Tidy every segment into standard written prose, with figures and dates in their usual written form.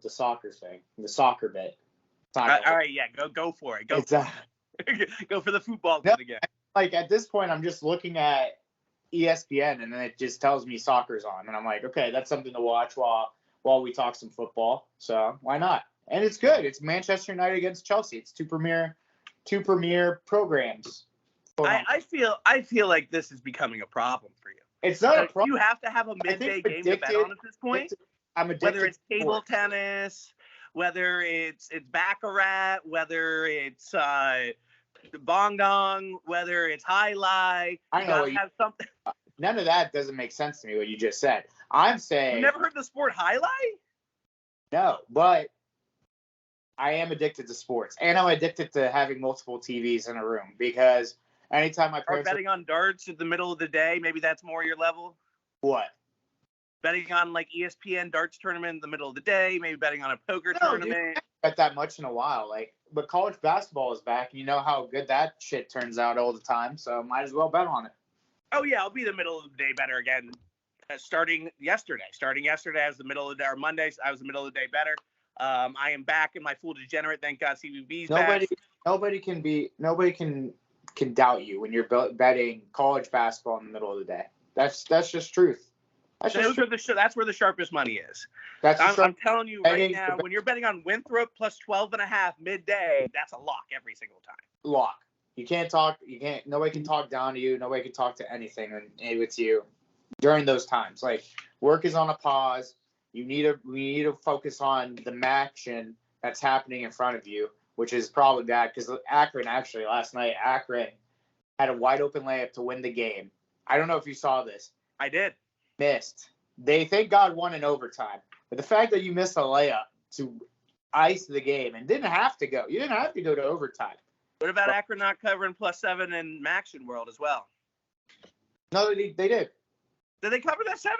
the soccer thing, the soccer bit. All right, yeah, go for it. Go for the football bit again. Like at this point, I'm just looking at ESPN, and then it just tells me soccer's on, and I'm like, okay, that's something to watch while we talk some football. So why not? And it's good. It's Manchester United against Chelsea. It's two premier programs. I feel like this is becoming a problem for you. It's not a problem. You have to have a midday game to bet on at this point. I'm addicted. Whether it's table tennis, whether it's baccarat, whether it's bong dong, whether it's highlight. I know. Have something. None of that doesn't make sense to me. What you just said. I'm saying. You never heard the sport highlight? No, but I am addicted to sports, and I'm addicted to having multiple TVs in a room because anytime my parents betting on darts at the middle of the day, maybe that's more your level. What? Betting on like ESPN darts tournament in the middle of the day, maybe betting on a poker tournament. Dude, I haven't bet that much in a while. But college basketball is back, and you know how good that shit turns out all the time. So might as well bet on it. Oh yeah, I'll be the middle of the day better again. Starting yesterday, I was the middle of the day, or Mondays, I was the middle of the day better. I am back in my full degenerate. Thank God CVB's back. Nobody can doubt you when you're betting college basketball in the middle of the day. That's just truth. That's where the sharpest money is. I'm telling you right now, when you're betting on Winthrop plus 12.5 midday, that's a lock every single time. Lock. Nobody can talk down to you. Nobody can talk to anything with you during those times. Like, work is on a pause. We need to focus on the action that's happening in front of you, which is probably bad because Akron, actually, last night, had a wide open layup to win the game. I don't know if you saw this. I did. Missed. They thank God won in overtime. But the fact that you missed a layup to ice the game and didn't have to go. You didn't have to go to overtime. What about Akron not covering +7 in Maction World as well? No, they did. Did they cover that 7?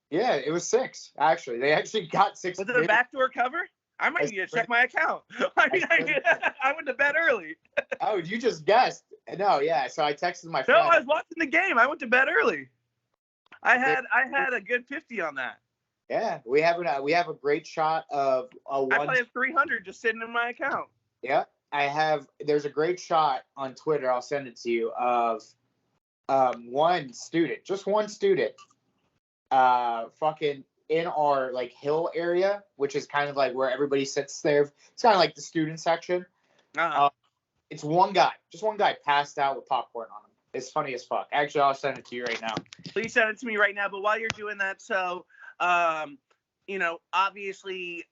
Yeah, it was 6, actually. They actually got 6. Was it a backdoor cover? I might need to check my account. I went to bed early. Oh, you just guessed. No, yeah. So I texted my friend. No, I was watching the game. I went to bed early. I had a good 50 on that. Yeah, we have a great shot of a one. I probably have 300 just sitting in my account. Yeah, there's a great shot on Twitter. I'll send it to you of one student, fucking in our like hill area, which is kind of like where everybody sits there. It's kind of like the student section. It's one guy passed out with popcorn on him. It's funny as fuck. Actually, I'll send it to you right now. Please send it to me right now. But while you're doing that, so, obviously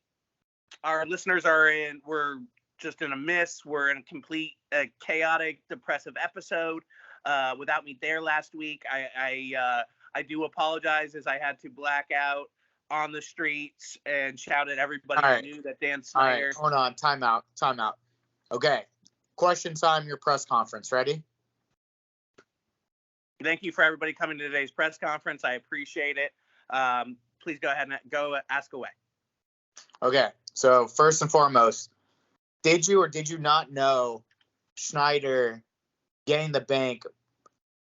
our listeners we're just in a miss. We're in a complete chaotic, depressive episode without me there last week. I do apologize as I had to black out on the streets and shout at everybody who knew that Dan Snyder. All right, hold on. Time out. Okay. Question time, your press conference. Ready? Thank you for everybody coming to today's press conference. I appreciate it. Please go ahead and go ask away. Okay. So first and foremost, did you or did you not know Snyder getting the bank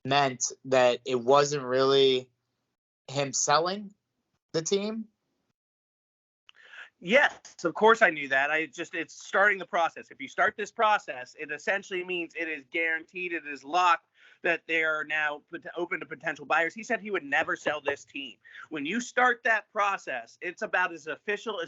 meant that it wasn't really him selling the team? Yes, of course I knew that. It's starting the process. If you start this process, it essentially means it is guaranteed, it is locked that they are now open to potential buyers. He said he would never sell this team. When you start that process, it's about as official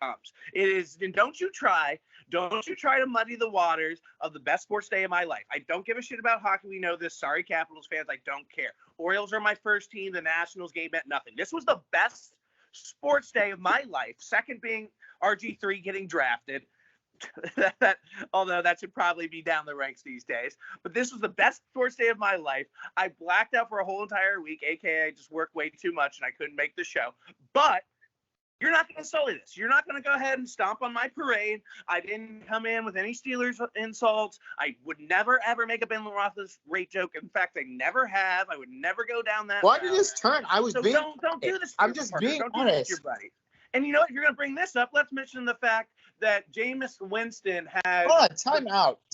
comes. It is, and don't you try to muddy the waters of the best sports day of my life. I don't give a shit about hockey. We know this. Sorry, Capitals fans. I don't care. Orioles are my first team. The Nationals game meant nothing. This was the best sports day of my life. Second being RG3 getting drafted. Although that should probably be down the ranks these days. But this was the best sports day of my life. I blacked out for a whole entire week, aka I just worked way too much and I couldn't make the show. But you're not going to sully this. You're not going to go ahead and stomp on my parade. I didn't come in with any Steelers insults. I would never, ever make a Ben Roethlisberger joke. In fact, I never have. I would never go down that route. Why did this turn? Don't do this. I'm just being honest. And you know what? If you're going to bring this up, let's mention the fact that Jameis Winston has. Hold on,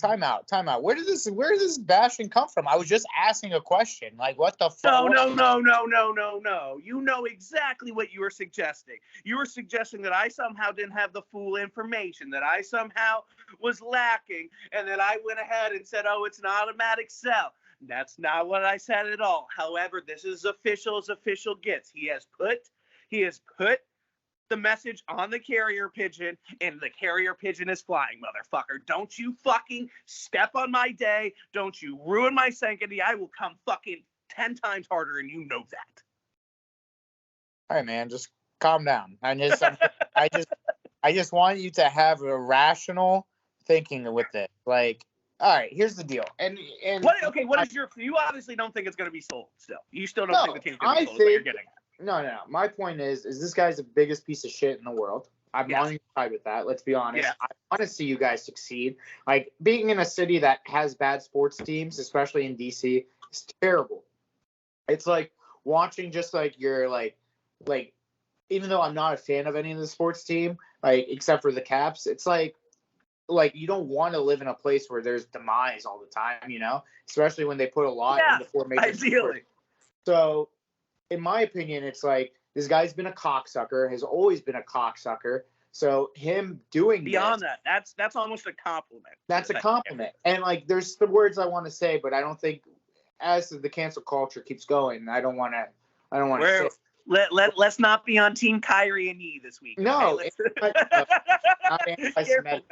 time out. Where did this bashing come from? I was just asking a question. Like, what the fuck? No. You know exactly what you were suggesting. You were suggesting that I somehow didn't have the full information, that I somehow was lacking, and that I went ahead and said, oh, it's an automatic sell. That's not what I said at all. However, this is official as official gets. He has put the message on the carrier pigeon, and the carrier pigeon is flying, motherfucker. Don't you fucking step on my day. Don't you ruin my sanctity. I will come fucking 10 times harder, and you know that. All right, man, just calm down. I just want you to have a rational thinking with it. Like, all right, here's the deal. And what is your? You obviously don't think it's going to be sold. Still, you still don't think the team's going to be sold. What you're getting at. No. My point is this guy's the biggest piece of shit in the world. I'm on your side with that. Let's be honest. Yeah. I want to see you guys succeed. Like, being in a city that has bad sports teams, especially in DC, is terrible. It's like watching just like your like even though I'm not a fan of any of the sports team, like except for the Caps, it's like you don't want to live in a place where there's demise all the time, you know, especially when they put a lot into formation. Ideally. So, in my opinion, it's like this guy's been a cocksucker, has always been a cocksucker. So him doing beyond that's almost a compliment. That's a compliment. And like, there's the words I want to say, but I don't think as the cancel culture keeps going, I don't want to say. Let's not be on Team Kyrie and Yee this week. No, okay? not anti-Semitic.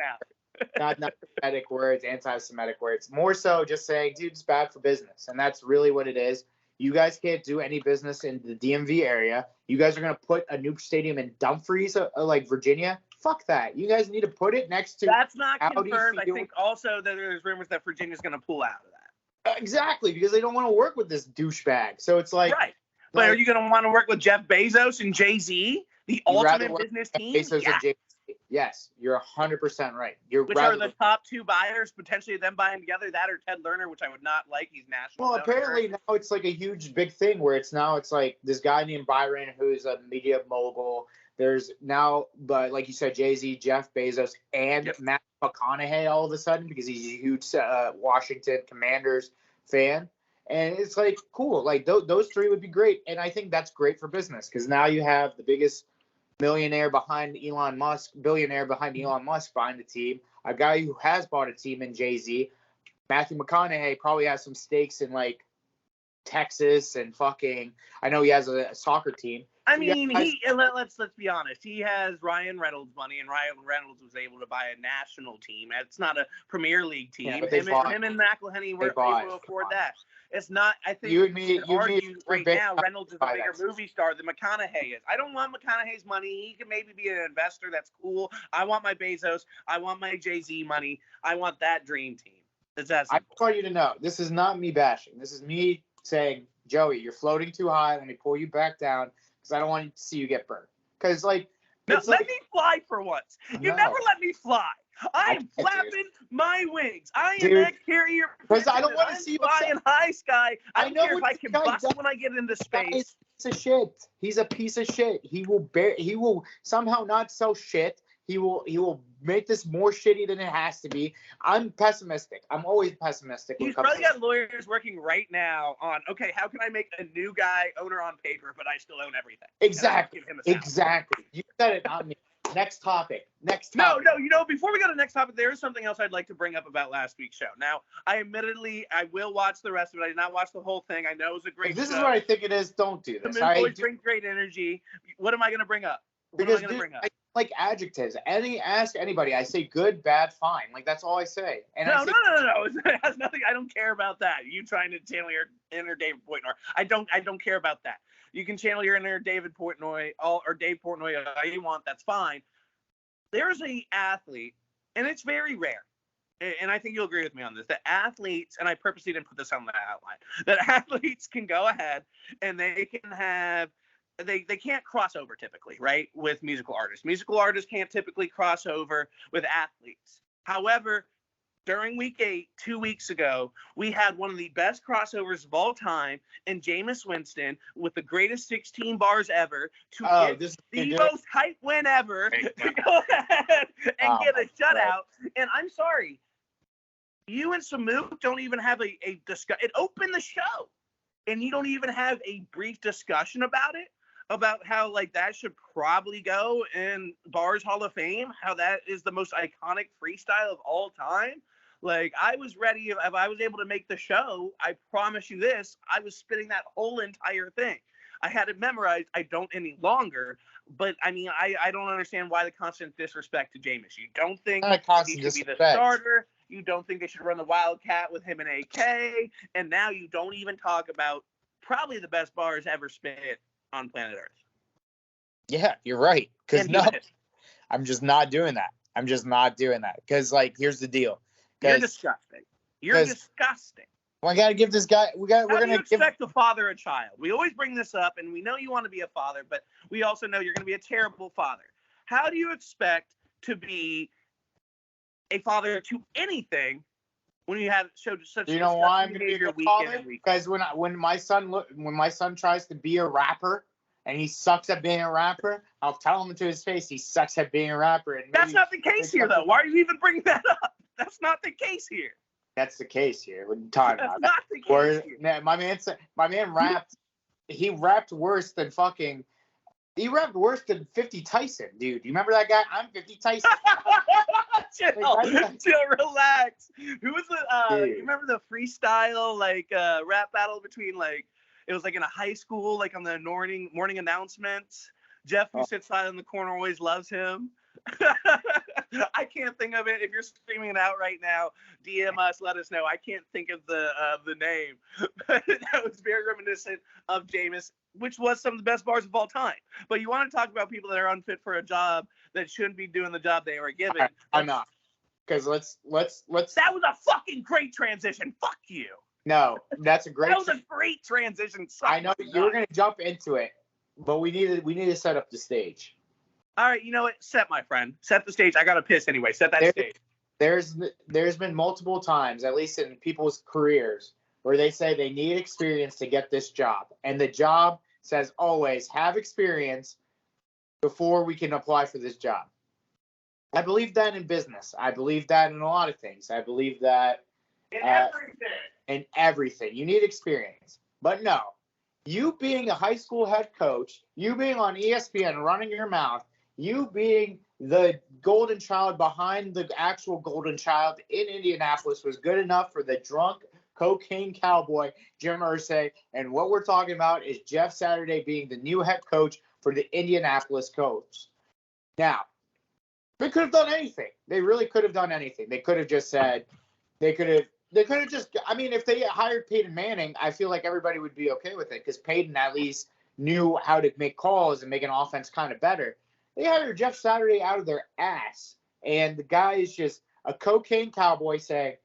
Not Semitic words, anti-Semitic words. More so just saying, dude, it's bad for business. And that's really what it is. You guys can't do any business in the DMV area. You guys are going to put a new stadium in Dumfries, like Virginia. Fuck that. You guys need to put it next to. That's not confirmed. I think also that there's rumors that Virginia's going to pull out of that. Exactly, because they don't want to work with this douchebag. So it's like. Right. But are you going to want to work with Jeff Bezos and Jay-Z, the ultimate business team? Bezos and Jay-Z. Yes, you're 100% right. Which are the top two buyers, potentially them buying together, that or Ted Lerner, which I would not like. He's national. Well, apparently now it's like a huge, big thing where it's like this guy named Byron who's a media mogul. There's now, but like you said, Jay-Z, Jeff Bezos, and Matt McConaughey all of a sudden because he's a huge Washington Commanders fan. And it's like, cool. Like those three would be great. And I think that's great for business because now you have the biggest billionaire behind Elon Musk behind the team, a guy who has bought a team in Jay-Z. Matthew McConaughey probably has some stakes in like Texas and fucking, I know he has a soccer team. I mean, let's be honest. He has Ryan Reynolds money, and Ryan Reynolds was able to buy a national team. It's not a Premier League team. Yeah, him and McElhenney were able to afford that. It's not. I think you and me right now Reynolds is a bigger movie star than McConaughey is. I don't want McConaughey's money. He can maybe be an investor. That's cool. I want my Bezos. I want my Jay-Z money. I want that dream team. It's that simple. I want you to know this is not me bashing. This is me saying, Joey, you're floating too high. Let me pull you back down. Because I don't want to see you get burned. Because, like... No, let me fly for once. You never let me fly. I am flapping my wings. I am that carrier. Because I don't want to see you flying high sky. I don't care if I can bust when I get into space. He's a piece of shit. He's a piece of shit. He will somehow not sell shit. He will make this more shitty than it has to be. I'm pessimistic. I'm always pessimistic. He's probably got lawyers working right now on, okay, how can I make a new guy owner on paper, but I still own everything? Exactly. You said it, not me. Next topic. No, before we go to the next topic, there is something else I'd like to bring up about last week's show. Now, I will watch the rest of it. I did not watch the whole thing. I know it was a great show. If this is what I think it is, don't do this. The moon always brings great energy. What am I going to bring up? I like adjectives. Ask anybody. I say good, bad, fine. Like that's all I say. And no. It has nothing. I don't care about that. You trying to channel your inner David Portnoy? I don't care about that. You can channel your inner David Portnoy or Dave Portnoy all you want. That's fine. There's a athlete, and it's very rare. And I think you'll agree with me on this, that athletes, and I purposely didn't put this on the outline, that athletes can go ahead and they can have. They can't cross over typically, right, with musical artists. Musical artists can't typically cross over with athletes. However, during week 8, 2 weeks ago, we had one of the best crossovers of all time in Jameis Winston with the greatest 16 bars ever to get the most hype win ever to go ahead and get a shutout. And I'm sorry, you and Samuk don't even have a discussion. It opened the show, and you don't even have a brief discussion about it, about how like that should probably go in Bars Hall of Fame, how that is the most iconic freestyle of all time. Like, I was ready. If I was able to make the show, I promise you this, I was spitting that whole entire thing. I had it memorized. I don't any longer. But, I mean, I don't understand why the constant disrespect to Jameis. You don't think he should be the starter. You don't think they should run the Wildcat with him and AK. And now you don't even talk about probably the best bars ever spit on planet Earth. Yeah, you're right. Because I'm just not doing that. I'm just not doing that. Because, like, here's the deal. You're disgusting. You're disgusting. Well, I got to give this guy. How do you expect to father a child? We always bring this up, and we know you want to be a father, but we also know you're going to be a terrible father. How do you expect to be a father to anything when you have showed such? You know why I'm going to be a good father? Because when my son tries to be a rapper and he sucks at being a rapper, I'll tell him to his face he sucks at being a rapper. And that's not the case here, though. Why are you even bringing that up? That's not the case here. That's the case here. What are you talking about? That's not the case here. My man rapped. He rapped worse than 50 Tyson, dude. You remember that guy? I'm 50 Tyson. Chill, relax. Who was the? You remember the freestyle rap battle between it was like in a high school, like on the morning announcements. Jeff, who sits silent in the corner, always loves him. I can't think of it. If you're streaming it out right now, DM us, let us know. I can't think of the name, but that was very reminiscent of Jameis, which was some of the best bars of all time. But you want to talk about people that are unfit for a job that shouldn't be doing the job they were given? I'm not, because let's. That was a fucking great transition. Fuck you. No, that's a great. That was a great transition. I know you were gonna jump into it, but we need to set up the stage. All right, you know what? My friend. Set the stage. I got to piss anyway. Set that stage. There's been multiple times, at least in people's careers, where they say they need experience to get this job. And the job says always have experience before we can apply for this job. I believe that in business. I believe that in a lot of things. I believe that in everything. You need experience. But no, you being a high school head coach, you being on ESPN running your mouth, you being the golden child behind the actual golden child in Indianapolis was good enough for the drunk cocaine cowboy Jim Irsay. And what we're talking about is Jeff Saturday being the new head coach for the Indianapolis Colts. Now, they could have done anything. They really could have done anything. They could have just said, I mean, if they hired Peyton Manning, I feel like everybody would be okay with it because Peyton at least knew how to make calls and make an offense kind of better. They hired Jeff Saturday out of their ass, and the guy is just a cocaine cowboy saying,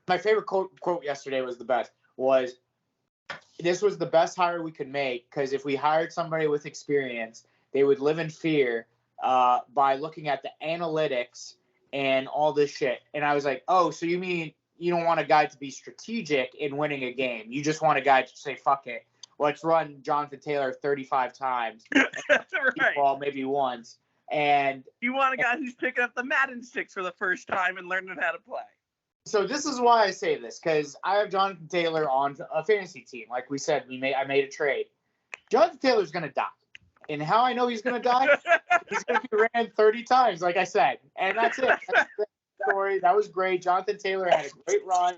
my favorite quote yesterday was the best, was, this was the best hire we could make because if we hired somebody with experience, they would live in fear by looking at the analytics and all this shit. And I was like, oh, so you mean you don't want a guy to be strategic in winning a game. You just want a guy to say, fuck it. Let's run Jonathan Taylor 35 times. Right. Ball maybe once. And you want a guy who's picking up the Madden sticks for the first time and learning how to play. So this is why I say this, because I have Jonathan Taylor on a fantasy team. Like we said, I made a trade. Jonathan Taylor's going to die. And how I know he's going to die? He's going to be ran 30 times, like I said. And that's it. That's the story. That was great. Jonathan Taylor had a great run.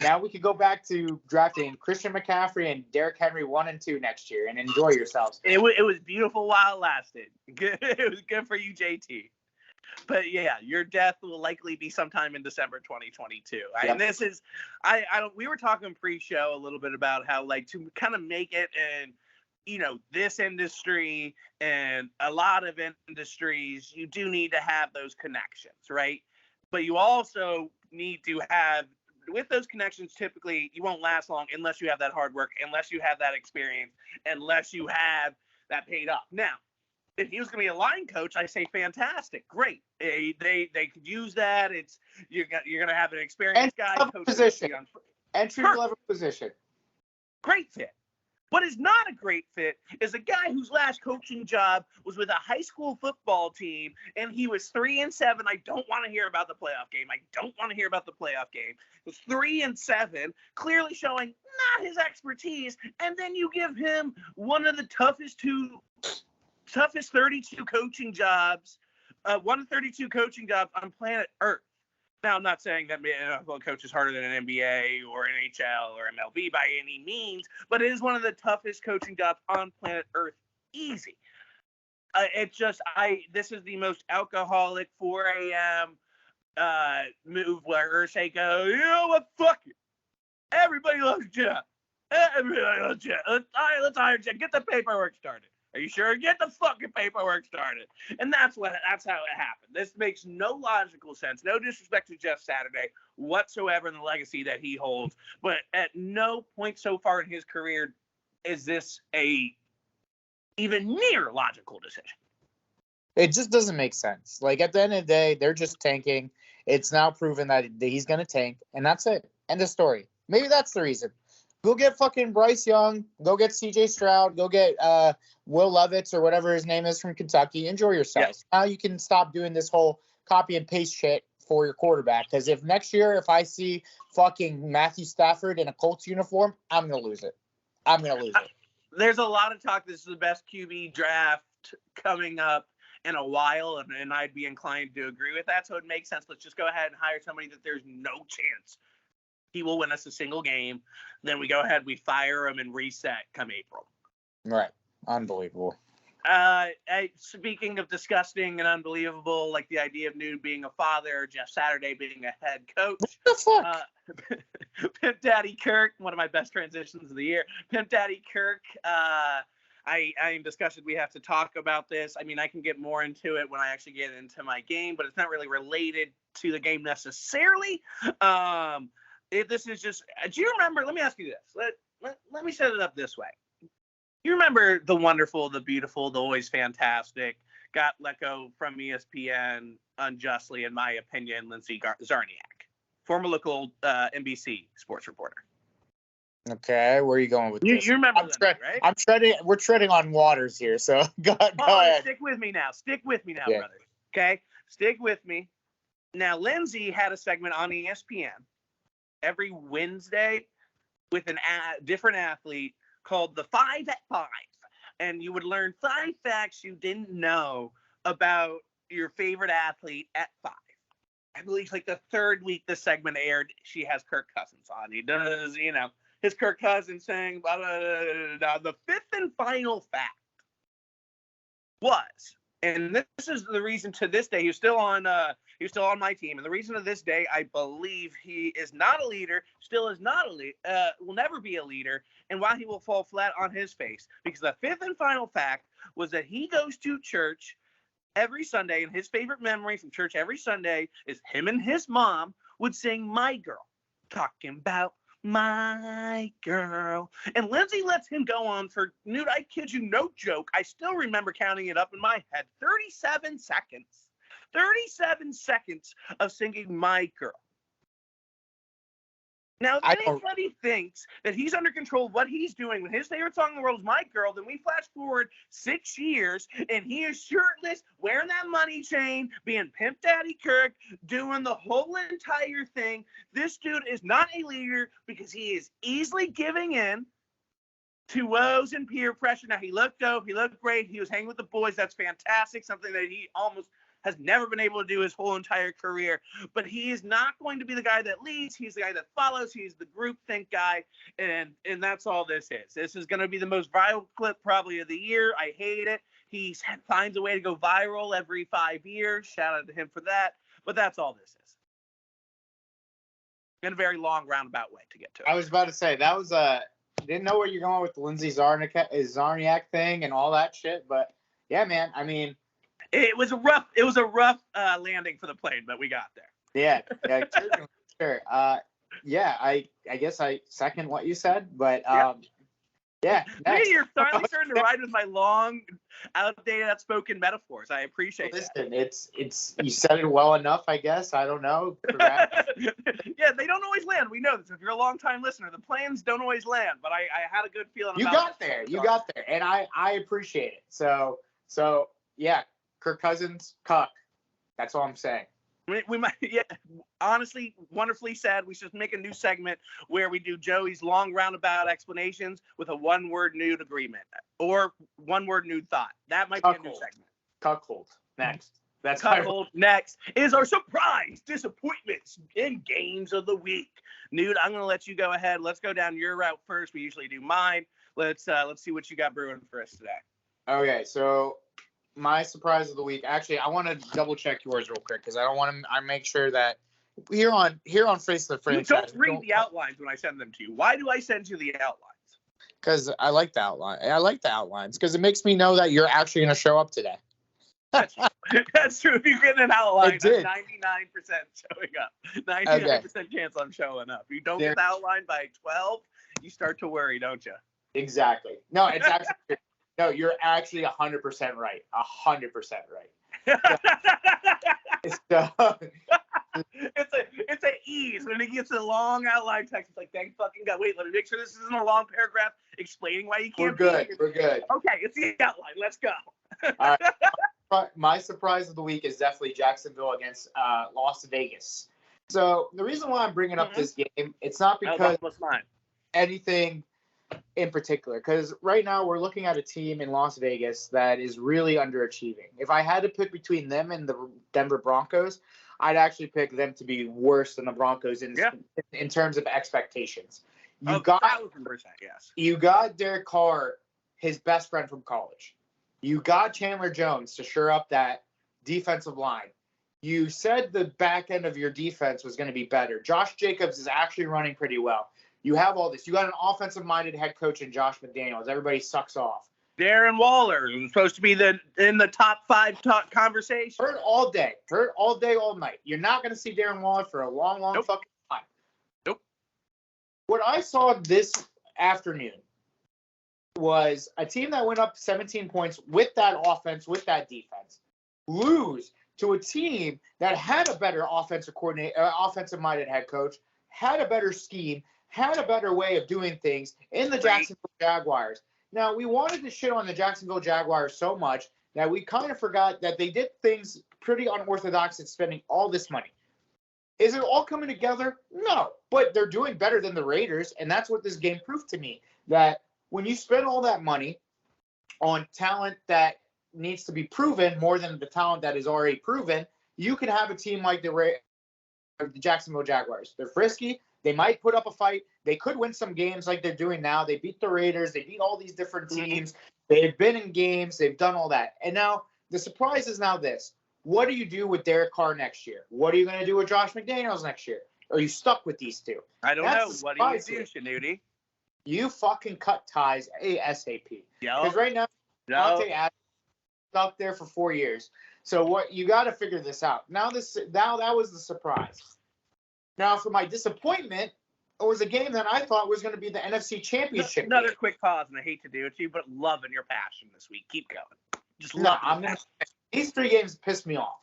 Now we could go back to drafting Christian McCaffrey and Derrick Henry 1 and 2 next year and enjoy yourselves. It was beautiful while it lasted. Good. It was good for you, JT. But yeah, your death will likely be sometime in December 2022. Yep. And this is, we were talking pre-show a little bit about how to kind of make it in, this industry and a lot of industries, you do need to have those connections, right? But you also need to have, with those connections, typically you won't last long unless you have that hard work, unless you have that experience, unless you have that paid off. Now, If he was going to be a line coach, I say fantastic, great. They could use that. You're going to have an experienced guy coaching position, entry level position. Great fit. What is not a great fit is a guy whose last coaching job was with a high school football team, and he was 3-7. I don't want to hear about the playoff game. It was 3-7, clearly showing not his expertise. And then you give him one of the toughest 32 coaching jobs, one of 32 coaching jobs on planet Earth. Now, I'm not saying that NFL coach is harder than an NBA or NHL or MLB by any means, but it is one of the toughest coaching jobs on planet Earth. Easy. This is the most alcoholic 4 a.m. Move where Ursay goes, you know what, fuck it. Everybody loves Jeff. Let's hire Jeff. Get the paperwork started. Are you sure? Get the fucking paperwork started. And that's how it happened. This makes no logical sense. No disrespect to Jeff Saturday whatsoever in the legacy that he holds. But at no point so far in his career is this a even near logical decision. It just doesn't make sense. Like, at the end of the day, they're just tanking. It's now proven that he's going to tank, and that's it. End of story. Maybe that's the reason. Go get fucking Bryce Young. Go get C.J. Stroud. Go get Will Levis or whatever his name is from Kentucky. Enjoy yourself. Yes. Now you can stop doing this whole copy and paste shit for your quarterback. Because if next year, if I see fucking Matthew Stafford in a Colts uniform, I'm going to lose it. There's a lot of talk. This is the best QB draft coming up in a while, and I'd be inclined to agree with that. So it makes sense. Let's just go ahead and hire somebody that there's no chance he will win us a single game. Then we go ahead, we fire him and reset come April. Right. Unbelievable. Speaking of disgusting and unbelievable, like the idea of Nude being a father, Jeff Saturday being a head coach. What the fuck? Pimp Daddy Kirk, one of my best transitions of the year. Pimp Daddy Kirk, I am disgusted we have to talk about this. I mean, I can get more into it when I actually get into my game, but it's not really related to the game necessarily. This is just, do you remember, let me ask you this. Let me set it up this way. You remember the wonderful, the beautiful, the always fantastic, got let go from ESPN unjustly, in my opinion, Lindsay Zarniak, former local NBC sports reporter. Okay, where are you going with this? You remember Lindsay, right? We're treading on waters here, so go ahead. Stick with me now, yeah. Brother. Okay, stick with me. Now, Lindsay had a segment on ESPN every Wednesday with a different athlete called the 5 at 5. And you would learn 5 facts you didn't know about your favorite athlete at 5. I believe like the third week the segment aired, she has Kirk Cousins on. He does, his Kirk Cousins saying, blah, blah, blah, blah. The fifth and final fact was, and this is the reason to this day, he was still on my team. And the reason to this day, I believe he is not a leader, still is not a leader, will never be a leader, and why he will fall flat on his face. Because the fifth and final fact was that he goes to church every Sunday, and his favorite memory from church every Sunday is him and his mom would sing My Girl, talking about my girl. And Lindsay lets him go on for, Nude, I kid you, no joke. I still remember counting it up in my head. 37 seconds. 37 seconds of singing My Girl. Now, if anybody thinks that he's under control of what he's doing when his favorite song in the world is My Girl, then we flash forward 6 years, and he is shirtless, wearing that money chain, being Pimp Daddy Kirk, doing the whole entire thing. This dude is not a leader because he is easily giving in to woes and peer pressure. Now, he looked dope. He looked great. He was hanging with the boys. That's fantastic, something that he almost has never been able to do his whole entire career. But he is not going to be the guy that leads. He's the guy that follows. He's the groupthink guy. And that's all this is. This is going to be the most viral clip probably of the year. I hate it. He finds a way to go viral every 5 years. Shout out to him for that. But that's all this is. In a very long roundabout way to get to it. I was about to say, that was didn't know where you're going with the Lindsay Zarniak thing and all that shit. But yeah, man, I mean, It was a rough landing for the plane, but we got there. Yeah, sure. Yeah, I guess I second what you said, but Yeah. Maybe you're finally starting to ride with my long, outdated, outspoken metaphors. I appreciate Listen, it's you said it well enough, I guess. I don't know. that. Yeah, they don't always land. We know this. If you're a long-time listener, the plans don't always land. But I had a good feeling. You got there. You got there, and I appreciate it. So yeah, Kirk Cousins, cuck. That's all I'm saying. We might, yeah. Honestly, wonderfully said. We should make a new segment where we do Joey's long roundabout explanations with a one-word nude agreement or one-word nude thought. That might be a new segment. Cuckold. Next. That's Cuckold. Next is our surprise disappointments in games of the week. Nude, I'm gonna let you go ahead. Let's go down your route first. We usually do mine. Let's see what you got brewing for us today. Okay, so my surprise of the week. Actually, I want to double check yours real quick because I don't want to. I make sure that here on Face of the Franchise. You don't read the outlines when I send them to you. Why do I send you the outlines? Because I like the outline. I like the outlines because it makes me know that you're actually going to show up today. That's true. If you get an outline, that's 99% showing up. 99% chance I'm showing up. If you don't get the outline by 12, you start to worry, don't you? Exactly. No, it's actually no. You're actually 100% right. 100% right. It's a ease when it gets a long outline text. It's like, thank fucking God. Wait, let me make sure this isn't a long paragraph explaining why you can't. We're good. Okay, it's the outline. Let's go. All right. My surprise of the week is definitely Jacksonville against Las Vegas. So the reason why I'm bringing up this game, it's not because anything in particular, because right now we're looking at a team in Las Vegas that is really underachieving. If I had to pick between them and the Denver Broncos, I'd actually pick them to be worse than the Broncos in terms of expectations. You got 1,000%, yes. You got Derek Carr, his best friend from college. You got Chandler Jones to shore up that defensive line. You said the back end of your defense was going to be better. Josh Jacobs is actually running pretty well. You have all this. You got an offensive-minded head coach in Josh McDaniels. Everybody sucks off. Darren Waller is supposed to be in the top 5 conversation. Hurt all day, all night. You're not going to see Darren Waller for a long fucking time. Nope. What I saw this afternoon was a team that went up 17 points with that offense, with that defense, lose to a team that had a better offensive-minded head coach, had a better scheme, had a better way of doing things in the Jacksonville Jaguars. Now, we wanted to shit on the Jacksonville Jaguars so much that we kind of forgot that they did things pretty unorthodox in spending all this money. Is it all coming together? No, but they're doing better than the Raiders, and that's what this game proved to me, that when you spend all that money on talent that needs to be proven more than the talent that is already proven, you can have a team like the Jacksonville Jaguars. They're frisky. They might put up a fight. They could win some games like they're doing now. They beat the Raiders. They beat all these different teams. They've been in games. They've done all that. And now the surprise is now this. What do you do with Derek Carr next year? What are you going to do with Josh McDaniels next year? Are you stuck with these two? I don't know. What do you do, Shanuti? You fucking cut ties ASAP. Because right now, Dante Adams stuck there for 4 years. So what you got to figure this out. Now that was the surprise. Now, for my disappointment, it was a game that I thought was going to be the NFC Championship. Another game. Quick pause, and I hate to do it to you, but loving your passion this week. Keep going. Just love these 3 games pissed me off.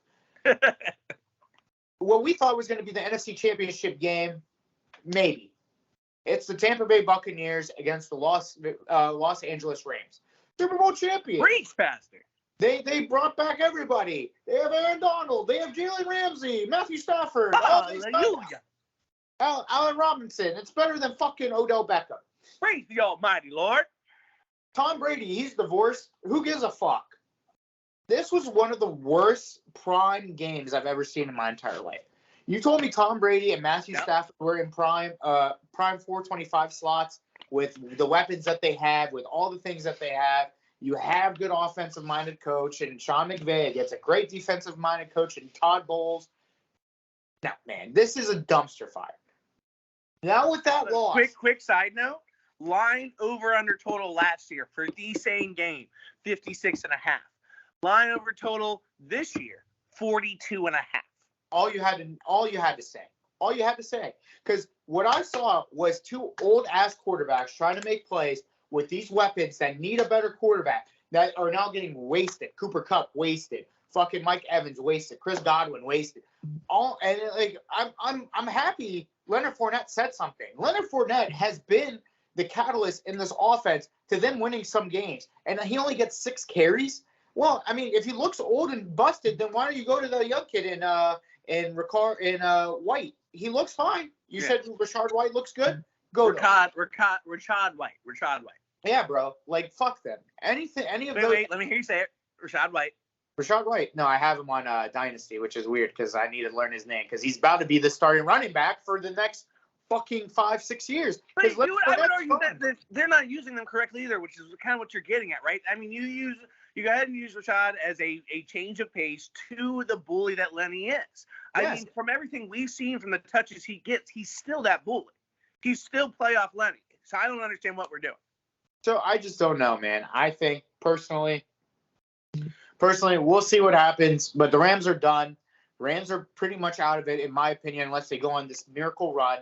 What we thought was going to be the NFC Championship game, maybe. It's the Tampa Bay Buccaneers against the Los Angeles Rams. Super Bowl champions. Reach, Pastor. They brought back everybody. They have Aaron Donald. They have Jalen Ramsey, Matthew Stafford. Hallelujah. Allen Robinson. It's better than fucking Odell Beckham. Praise the Almighty Lord. Tom Brady, he's divorced. Who gives a fuck? This was one of the worst prime games I've ever seen in my entire life. You told me Tom Brady and Matthew Stafford were in prime 425 slots with the weapons that they have, with all the things that they have. You have good offensive-minded coach and Sean McVay gets a great defensive-minded coach and Todd Bowles. No, man, this is a dumpster fire. Now with that loss. Quick side note. Line over under total last year for the same game, 56.5. Line over total this year, 42.5. All you had to say. Because what I saw was 2 old-ass quarterbacks trying to make plays with these weapons that need a better quarterback that are now getting wasted. Cooper Kupp wasted. Fucking Mike Evans wasted. Chris Godwin wasted. I'm happy Leonard Fournette said something. Leonard Fournette has been the catalyst in this offense to them winning some games, and he only gets 6 carries. Well, I mean, if he looks old and busted, then why don't you go to the young kid in White? He looks fine. You said Rashard White looks good. Go Rashad White. Yeah, bro. Like, fuck them. Any of those. Wait, let me hear you say it. Rashad White. Rashad White. No, I have him on Dynasty, which is weird because I need to learn his name because he's about to be the starting running back for the next fucking 5-6 years. But I would argue that they're not using them correctly either, which is kind of what you're getting at, right? I mean, you go ahead and use Rashad as a change of pace to the bully that Lenny is. Yes. I mean, from everything we've seen from the touches he gets, he's still that bully. He's still playoff Lenny. So I don't understand what we're doing. So I just don't know, man. I think personally, we'll see what happens. But the Rams are done. Rams are pretty much out of it, in my opinion, unless they go on this miracle run.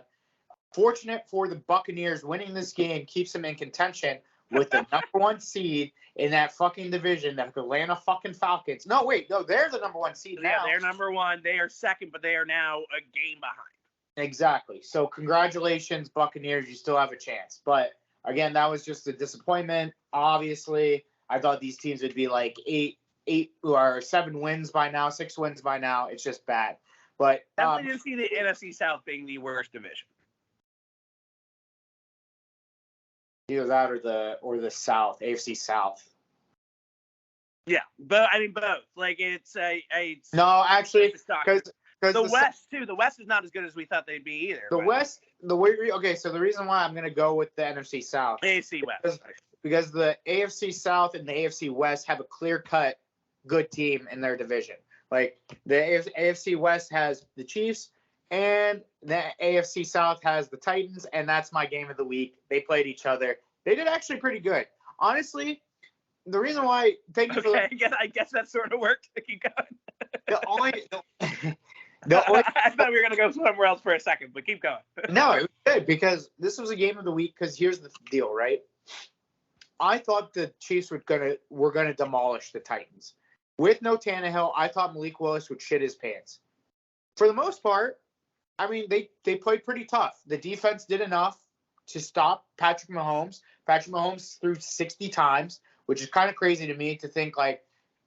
Fortunate for the Buccaneers, winning this game keeps them in contention with the number 1 seed in that fucking division, the Atlanta fucking Falcons. No, wait, no, they're the number 1 seed now. Yeah, they're number 1. They are second, but they are now a game behind. Exactly. So congratulations, Buccaneers. You still have a chance. But again, that was just a disappointment. Obviously, I thought these teams would be like 8 or 7 wins by now, 6 wins by now. It's just bad. But definitely didn't see the NFC South being the worst division. Either that or the South, AFC South. Yeah, but I mean both. Like it's no, actually, because the West too. The West is not as good as we thought they'd be either. West, okay. So the reason why I'm gonna go with the NFC South, AFC West, because the AFC South and the AFC West have a clear-cut good team in their division. Like the AFC West has the Chiefs, and the AFC South has the Titans, and that's my game of the week. They played each other. They did actually pretty good. Honestly, the reason why – thank you for that. I guess that sort of worked. Keep going. I thought we were going to go somewhere else for a second, but keep going. No, it was good because this was a game of the week because here's the deal, right? I thought the Chiefs were gonna demolish the Titans. With no Tannehill, I thought Malik Willis would shit his pants. For the most part, I mean, they played pretty tough. The defense did enough to stop Patrick Mahomes. Patrick Mahomes threw 60 times, which is kind of crazy to me to think, like,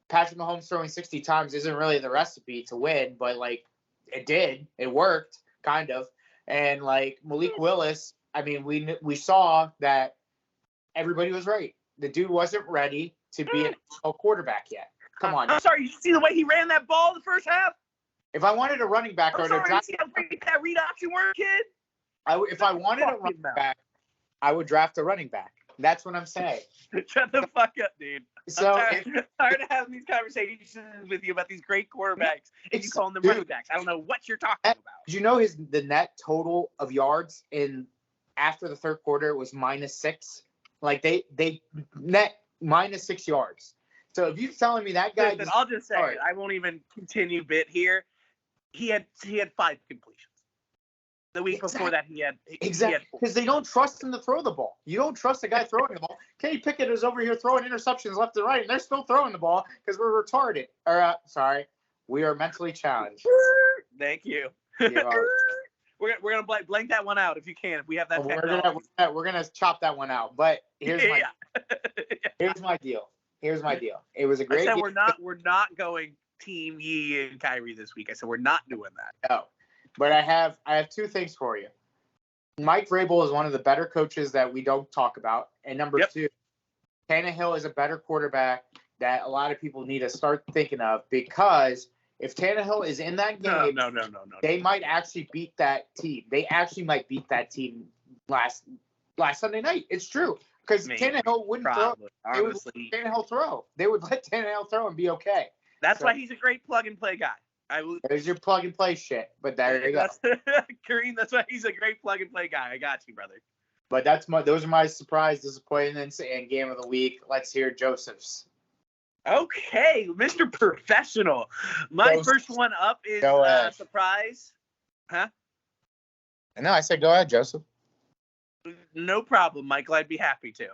Patrick Mahomes throwing 60 times isn't really the recipe to win, but, like, it did. It worked, kind of. And, like, Malik Willis, I mean, we saw that everybody was right. The dude wasn't ready to be an NFL quarterback yet. Come on. I'm sorry, you see the way he ran that ball the first half? If I wanted a running back, you see how great that read option work, kid? If I wanted a running back, I would draft a running back. That's what I'm saying. Shut the fuck up, dude. So I'm tired of having these conversations with you about these great quarterbacks and you calling them running backs. I don't know what you're talking about. Did you know the net total of yards after the third quarter was -6? Like they net -6 yards. So if you're telling me that guy, I'll just say it. I won't even continue bit here. He had 5 completions. The week before that, he had because they don't trust him to throw the ball. You don't trust a guy throwing the ball. Kenny Pickett is over here throwing interceptions left and right, and they're still throwing the ball because we're retarded. Or we are mentally challenged. Thank you. We're gonna blank that one out if you can. If we have that, we're gonna chop that one out. But here's my deal. Here's my deal. It was a great. I said we're not going Team Yee and Kyrie this week. I said we're not doing that. No. But I have 2 things for you. Mike Vrabel is one of the better coaches that we don't talk about. And number 2, Tannehill is a better quarterback that a lot of people need to start thinking of because if Tannehill is in that game, no. They might actually beat that team. They actually might beat that team last Sunday night. It's true. Because Tannehill wouldn't throw. Honestly. Tannehill throw. They would let Tannehill throw and be okay. That's why he's a great plug-and-play guy. There's your plug-and-play shit, but there you go. Kareem, that's why he's a great plug-and-play guy. I got you, brother. But those are my surprise, disappointments, and game of the week. Let's hear Joseph's. Okay, Mr. Professional. My first one up is surprise. Huh? No, I said go ahead, Joseph. No problem, Michael. I'd be happy to.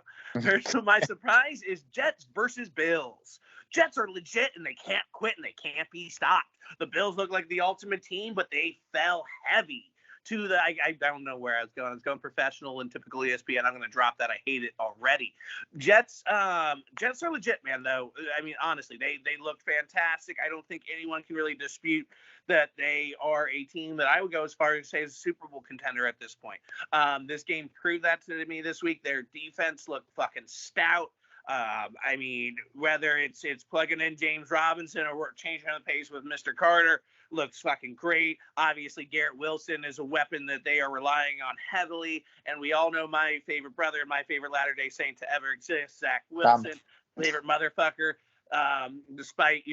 So my surprise is Jets versus Bills. Jets are legit and they can't quit and they can't be stopped. The Bills look like the ultimate team, but they fell heavy to the. I don't know where I was going. I was going professional and typical ESPN. I'm going to drop that. I hate it already. Jets are legit, man. Though I mean, honestly, they looked fantastic. I don't think anyone can really dispute that they are a team that I would go as far as say is a Super Bowl contender at this point. This game proved that to me this week. Their defense looked fucking stout. I mean, whether it's plugging in James Robinson or we're changing the pace with Mr. Carter, looks fucking great. Obviously, Garrett Wilson is a weapon that they are relying on heavily, and we all know my favorite brother, my favorite Latter-day Saint to ever exist, Zach Wilson, favorite motherfucker. Despite,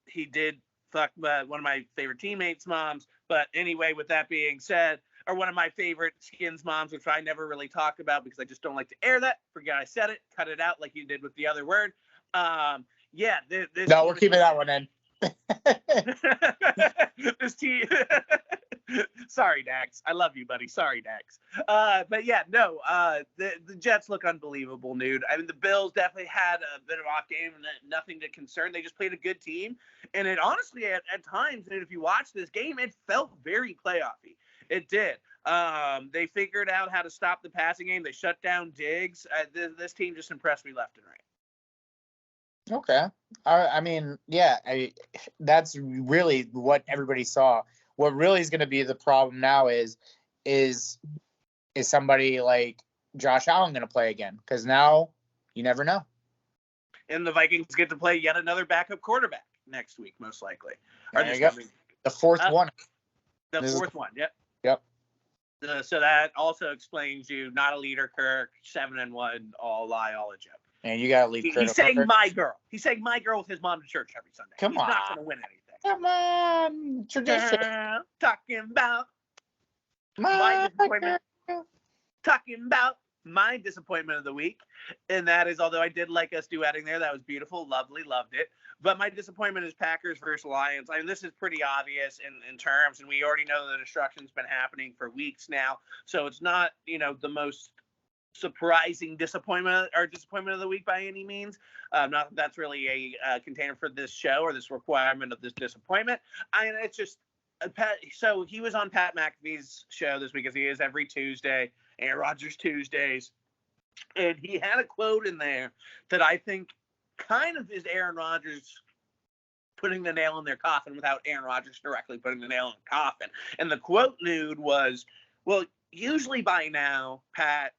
he did fuck one of my favorite teammates' moms. But anyway, with that being said, or one of my favorite Skins moms, which I never really talk about because I just don't like to air that. Forget I said it. Cut it out like you did with the other word. No, we're keeping that one in. This team. Sorry, Dax. I love you, buddy. Sorry, Dax. But yeah, no. The Jets look unbelievable, dude. I mean, the Bills definitely had a bit of off game and nothing to concern. They just played a good team, and it honestly, at times, and if you watch this game, it felt very playoffy. It did. They figured out how to stop the passing game. They shut down Diggs. This team just impressed me left and right. Okay. I mean, yeah, that's really what everybody saw. What really is going to be the problem now is somebody like Josh Allen going to play again? Because now you never know. And the Vikings get to play yet another backup quarterback next week, most likely. There you go. The fourth one. The fourth one, yep. Yep. So that also explains you not a leader, Kirk, 7-1, all lie, all a joke. And you gotta leave. He's saying my girl. He's saying my girl with his mom to church every Sunday. He's not gonna win anything. Come on, tradition. Talking about my disappointment. Talking about my disappointment of the week, and that is, although I did like us duetting there, that was beautiful, lovely, loved it. But my disappointment is Packers versus Lions. I mean, this is pretty obvious in terms, and we already know the destruction's been happening for weeks now, so it's not the most surprising disappointment of the week by any means. Not that that's really a container for this show or this requirement of this disappointment. It's just so he was on Pat McAfee's show this week, as he is every Tuesday, Aaron Rodgers Tuesdays, and he had a quote in there that I think kind of is Aaron Rodgers putting the nail in their coffin without Aaron Rodgers directly putting the nail in the coffin. And the quote, nude, was, well, usually by now, Pat,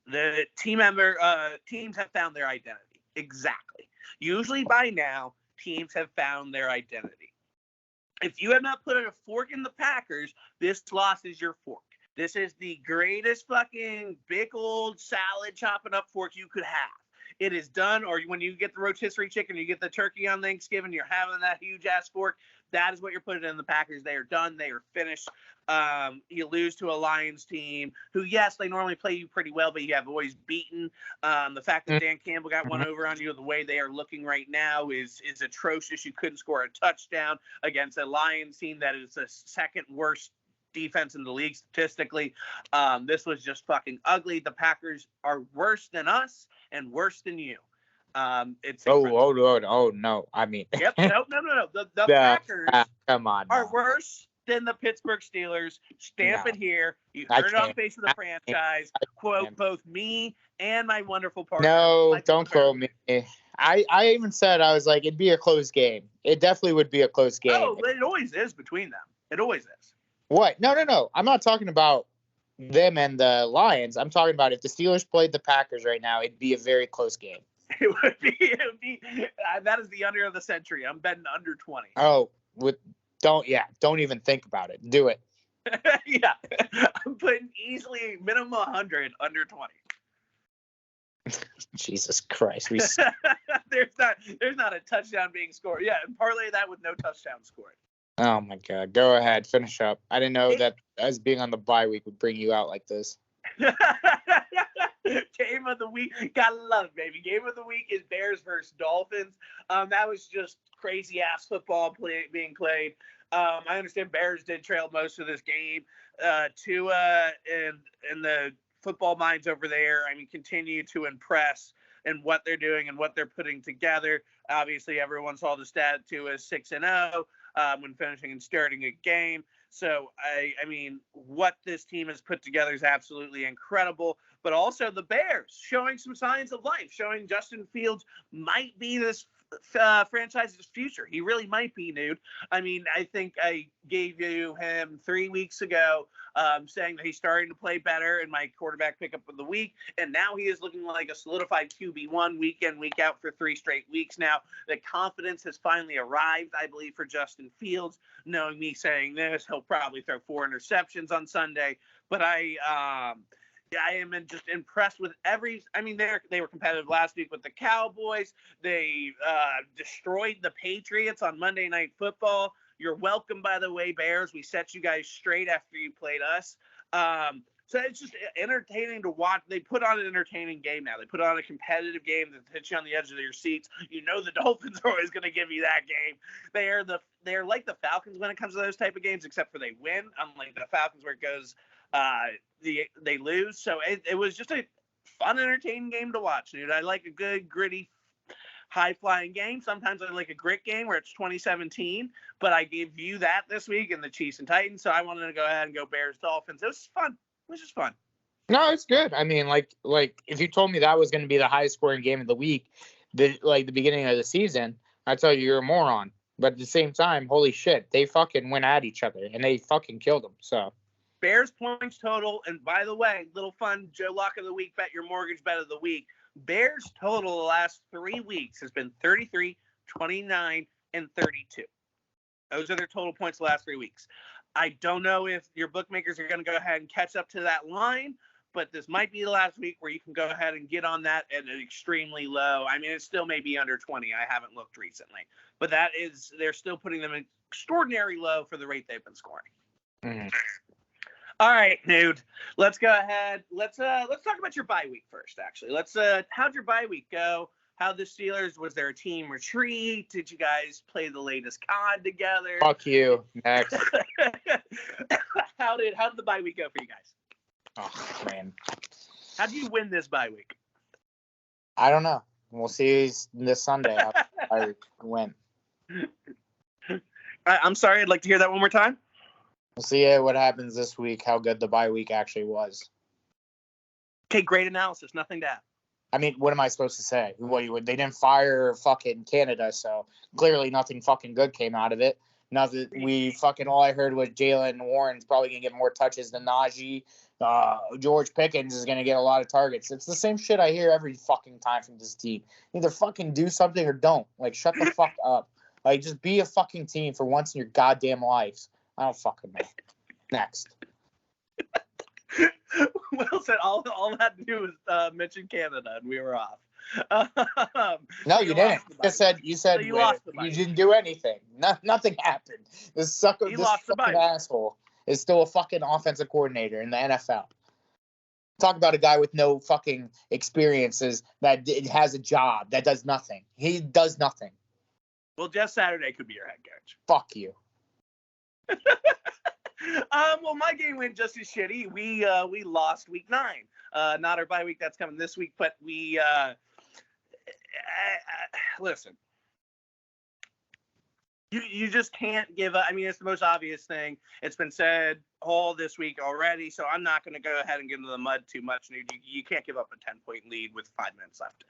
the teams have found their identity. Exactly. Usually by now, teams have found their identity. If you have not put a fork in the Packers, this loss is your fork. This is the greatest fucking big old salad chopping up fork you could have. It is done. Or when you get the rotisserie chicken, you get the turkey on Thanksgiving, you're having that huge ass fork. That is what you're putting in the Packers. They are done. They are finished. You lose to a Lions team who, yes, they normally play you pretty well, but you have always beaten. The fact that Dan Campbell got one over on you the way they are looking right now is atrocious. You couldn't score a touchdown against a Lions team that is the second worst defense in the league statistically. This was just fucking ugly. The Packers are worse than us and worse than you. It's no. I mean, yep. No. The Packers come on, are worse than the Pittsburgh Steelers. Stamp it here. You heard it on Face of the Franchise. Quote both me and my wonderful partner. No, don't quote me. I even said, I was like, it'd be a close game. It definitely would be a close game. Oh, it always is between them. It always is. What? No. I'm not talking about them and the Lions. I'm talking about if the Steelers played the Packers right now, it'd be a very close game. It would be that is the under of the century. I'm betting under 20. Oh, don't even think about it. Do it. Yeah. I'm putting easily minimum 100 under 20. Jesus Christ. There's not a touchdown being scored. Yeah, and parlay that with no touchdown scored. Oh my God. Go ahead. Finish up. I didn't know that us being on the bye week would bring you out like this. Game of the week. Gotta love it, baby. Game of the week is Bears versus Dolphins. That was just crazy ass football being played. I understand Bears did trail most of this game. Tua and the football minds over there, I mean, continue to impress in what they're doing and what they're putting together. Obviously, everyone saw the stat to as 6-0 when finishing and starting a game. So, I mean, what this team has put together is absolutely incredible. But also the Bears showing some signs of life, showing Justin Fields might be this franchise's future. He really might be, Nude. I mean, I think I gave you him 3 weeks ago saying that he's starting to play better in my quarterback pickup of the week. And now he is looking like a solidified QB1 week in, week out for 3 straight weeks now. The confidence has finally arrived, I believe, for Justin Fields. Knowing me saying this, he'll probably throw 4 interceptions on Sunday. But I am just impressed with I mean, they were competitive last week with the Cowboys. They destroyed the Patriots on Monday Night Football. You're welcome, by the way, Bears. We set you guys straight after you played us. So it's just entertaining to watch. They put on an entertaining game now. They put on a competitive game that hits you on the edge of your seats. You know the Dolphins are always going to give you that game. They're like the Falcons when it comes to those type of games, except for they win, unlike the Falcons where it goes they lose. So it was just a fun, entertaining game to watch, dude. I like a good, gritty, high-flying game. Sometimes I like a grit game where it's 2017, but I gave you that this week in the Chiefs and Titans, so I wanted to go ahead and go Bears-Dolphins. It was fun. It was just fun. No, it's good. I mean, like if you told me that was going to be the highest scoring game of the week, the beginning of the season, I'd tell you you're a moron. But at the same time, holy shit, they fucking went at each other and they fucking killed them. So Bears points total, and by the way, little fun Joe Lock of the week, bet your mortgage bet of the week. Bears total the last 3 weeks has been 33, 29, and 32. Those are their total points the last 3 weeks. I don't know if your bookmakers are going to go ahead and catch up to that line, but this might be the last week where you can go ahead and get on that at an extremely low. I mean, it still may be under 20. I haven't looked recently, but they're still putting them extraordinary low for the rate they've been scoring. Mm-hmm. All right, Nude. Let's go ahead. Let's talk about your bye week first. Actually, how'd your bye week go? How the Steelers, was there a team retreat? Did you guys play the latest COD together? Fuck you. Next. How did the bye week go for you guys? Oh man. How did you win this bye week? I don't know. We'll see this Sunday how I went. I'm sorry. I'd like to hear that one more time. We'll see what happens this week, how good the bye week actually was. Okay, great analysis. Nothing to add. I mean, what am I supposed to say? They didn't fire fucking Canada, so clearly nothing fucking good came out of it. Nothing. All I heard was Jalen Warren's probably going to get more touches than Najee. George Pickens is going to get a lot of targets. It's the same shit I hear every fucking time from this team. Either fucking do something or don't. Like, shut the fuck up. Like, just be a fucking team for once in your goddamn lives. I don't fucking know. Next. Will said all I had to do was mention Canada, and we were off. No, you didn't. You said you lost the you didn't do anything. Nothing happened. This fucking asshole is still a fucking offensive coordinator in the NFL. Talk about a guy with no fucking experiences that has a job that does nothing. He does nothing. Well, Jeff Saturday could be your head coach. Fuck you. Well, my game went just as shitty. We lost week 9. Not our bye week that's coming this week, but we listen. You just can't give up. I mean, it's the most obvious thing. It's been said all this week already, so I'm not going to go ahead and get into the mud too much. You can't give up a 10-point lead with 5 minutes left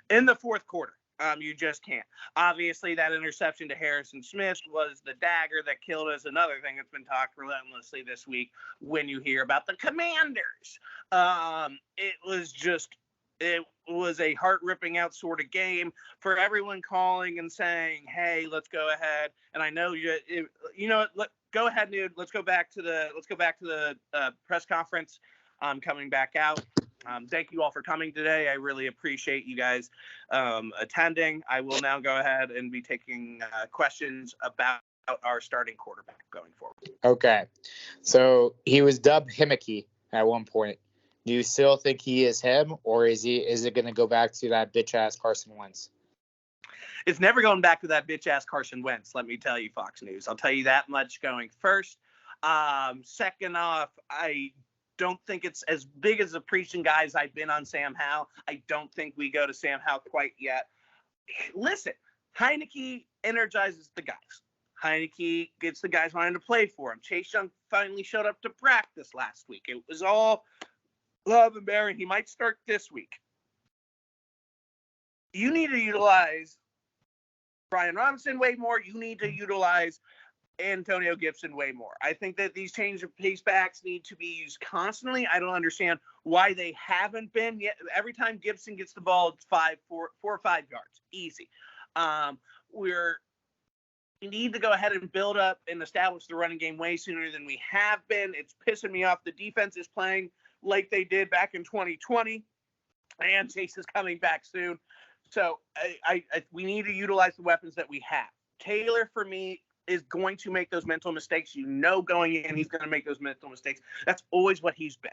in the fourth quarter. You just can't. Obviously, that interception to Harrison Smith was the dagger that killed us. Another thing that's been talked relentlessly this week when you hear about the Commanders. It was a heart-ripping out sort of game for everyone calling and saying, hey, let's go ahead. And I know go ahead, dude. Let's go back to the press conference. I'm coming back out. Thank you all for coming today. I really appreciate you guys attending. I will now go ahead and be taking questions about our starting quarterback going forward. Okay. So he was dubbed Himmicky at one point. Do you still think he is him, or is it going to go back to that bitch-ass Carson Wentz? It's never going back to that bitch-ass Carson Wentz, let me tell you, Fox News. I'll tell you that much going first. Second off, I don't think it's as big as the preaching guys I've been on Sam Howell. I don't think we go to Sam Howell quite yet. Listen, Heineke energizes the guys. Heineke gets the guys wanting to play for him. Chase Young finally showed up to practice last week. It was all love and bearing. He might start this week. You need to utilize Brian Robinson way more. You need to utilize Antonio Gibson way more. I think that these change of pace backs need to be used constantly. I don't understand why they haven't been yet. Every time Gibson gets the ball, it's 4 or 5 yards. Easy. We need to go ahead and build up and establish the running game way sooner than we have been. It's pissing me off. The defense is playing like they did back in 2020, and Chase is coming back soon. So we need to utilize the weapons that we have. Taylor, for me, is going to make those mental mistakes. Going in, he's going to make those mental mistakes. That's always what he's been.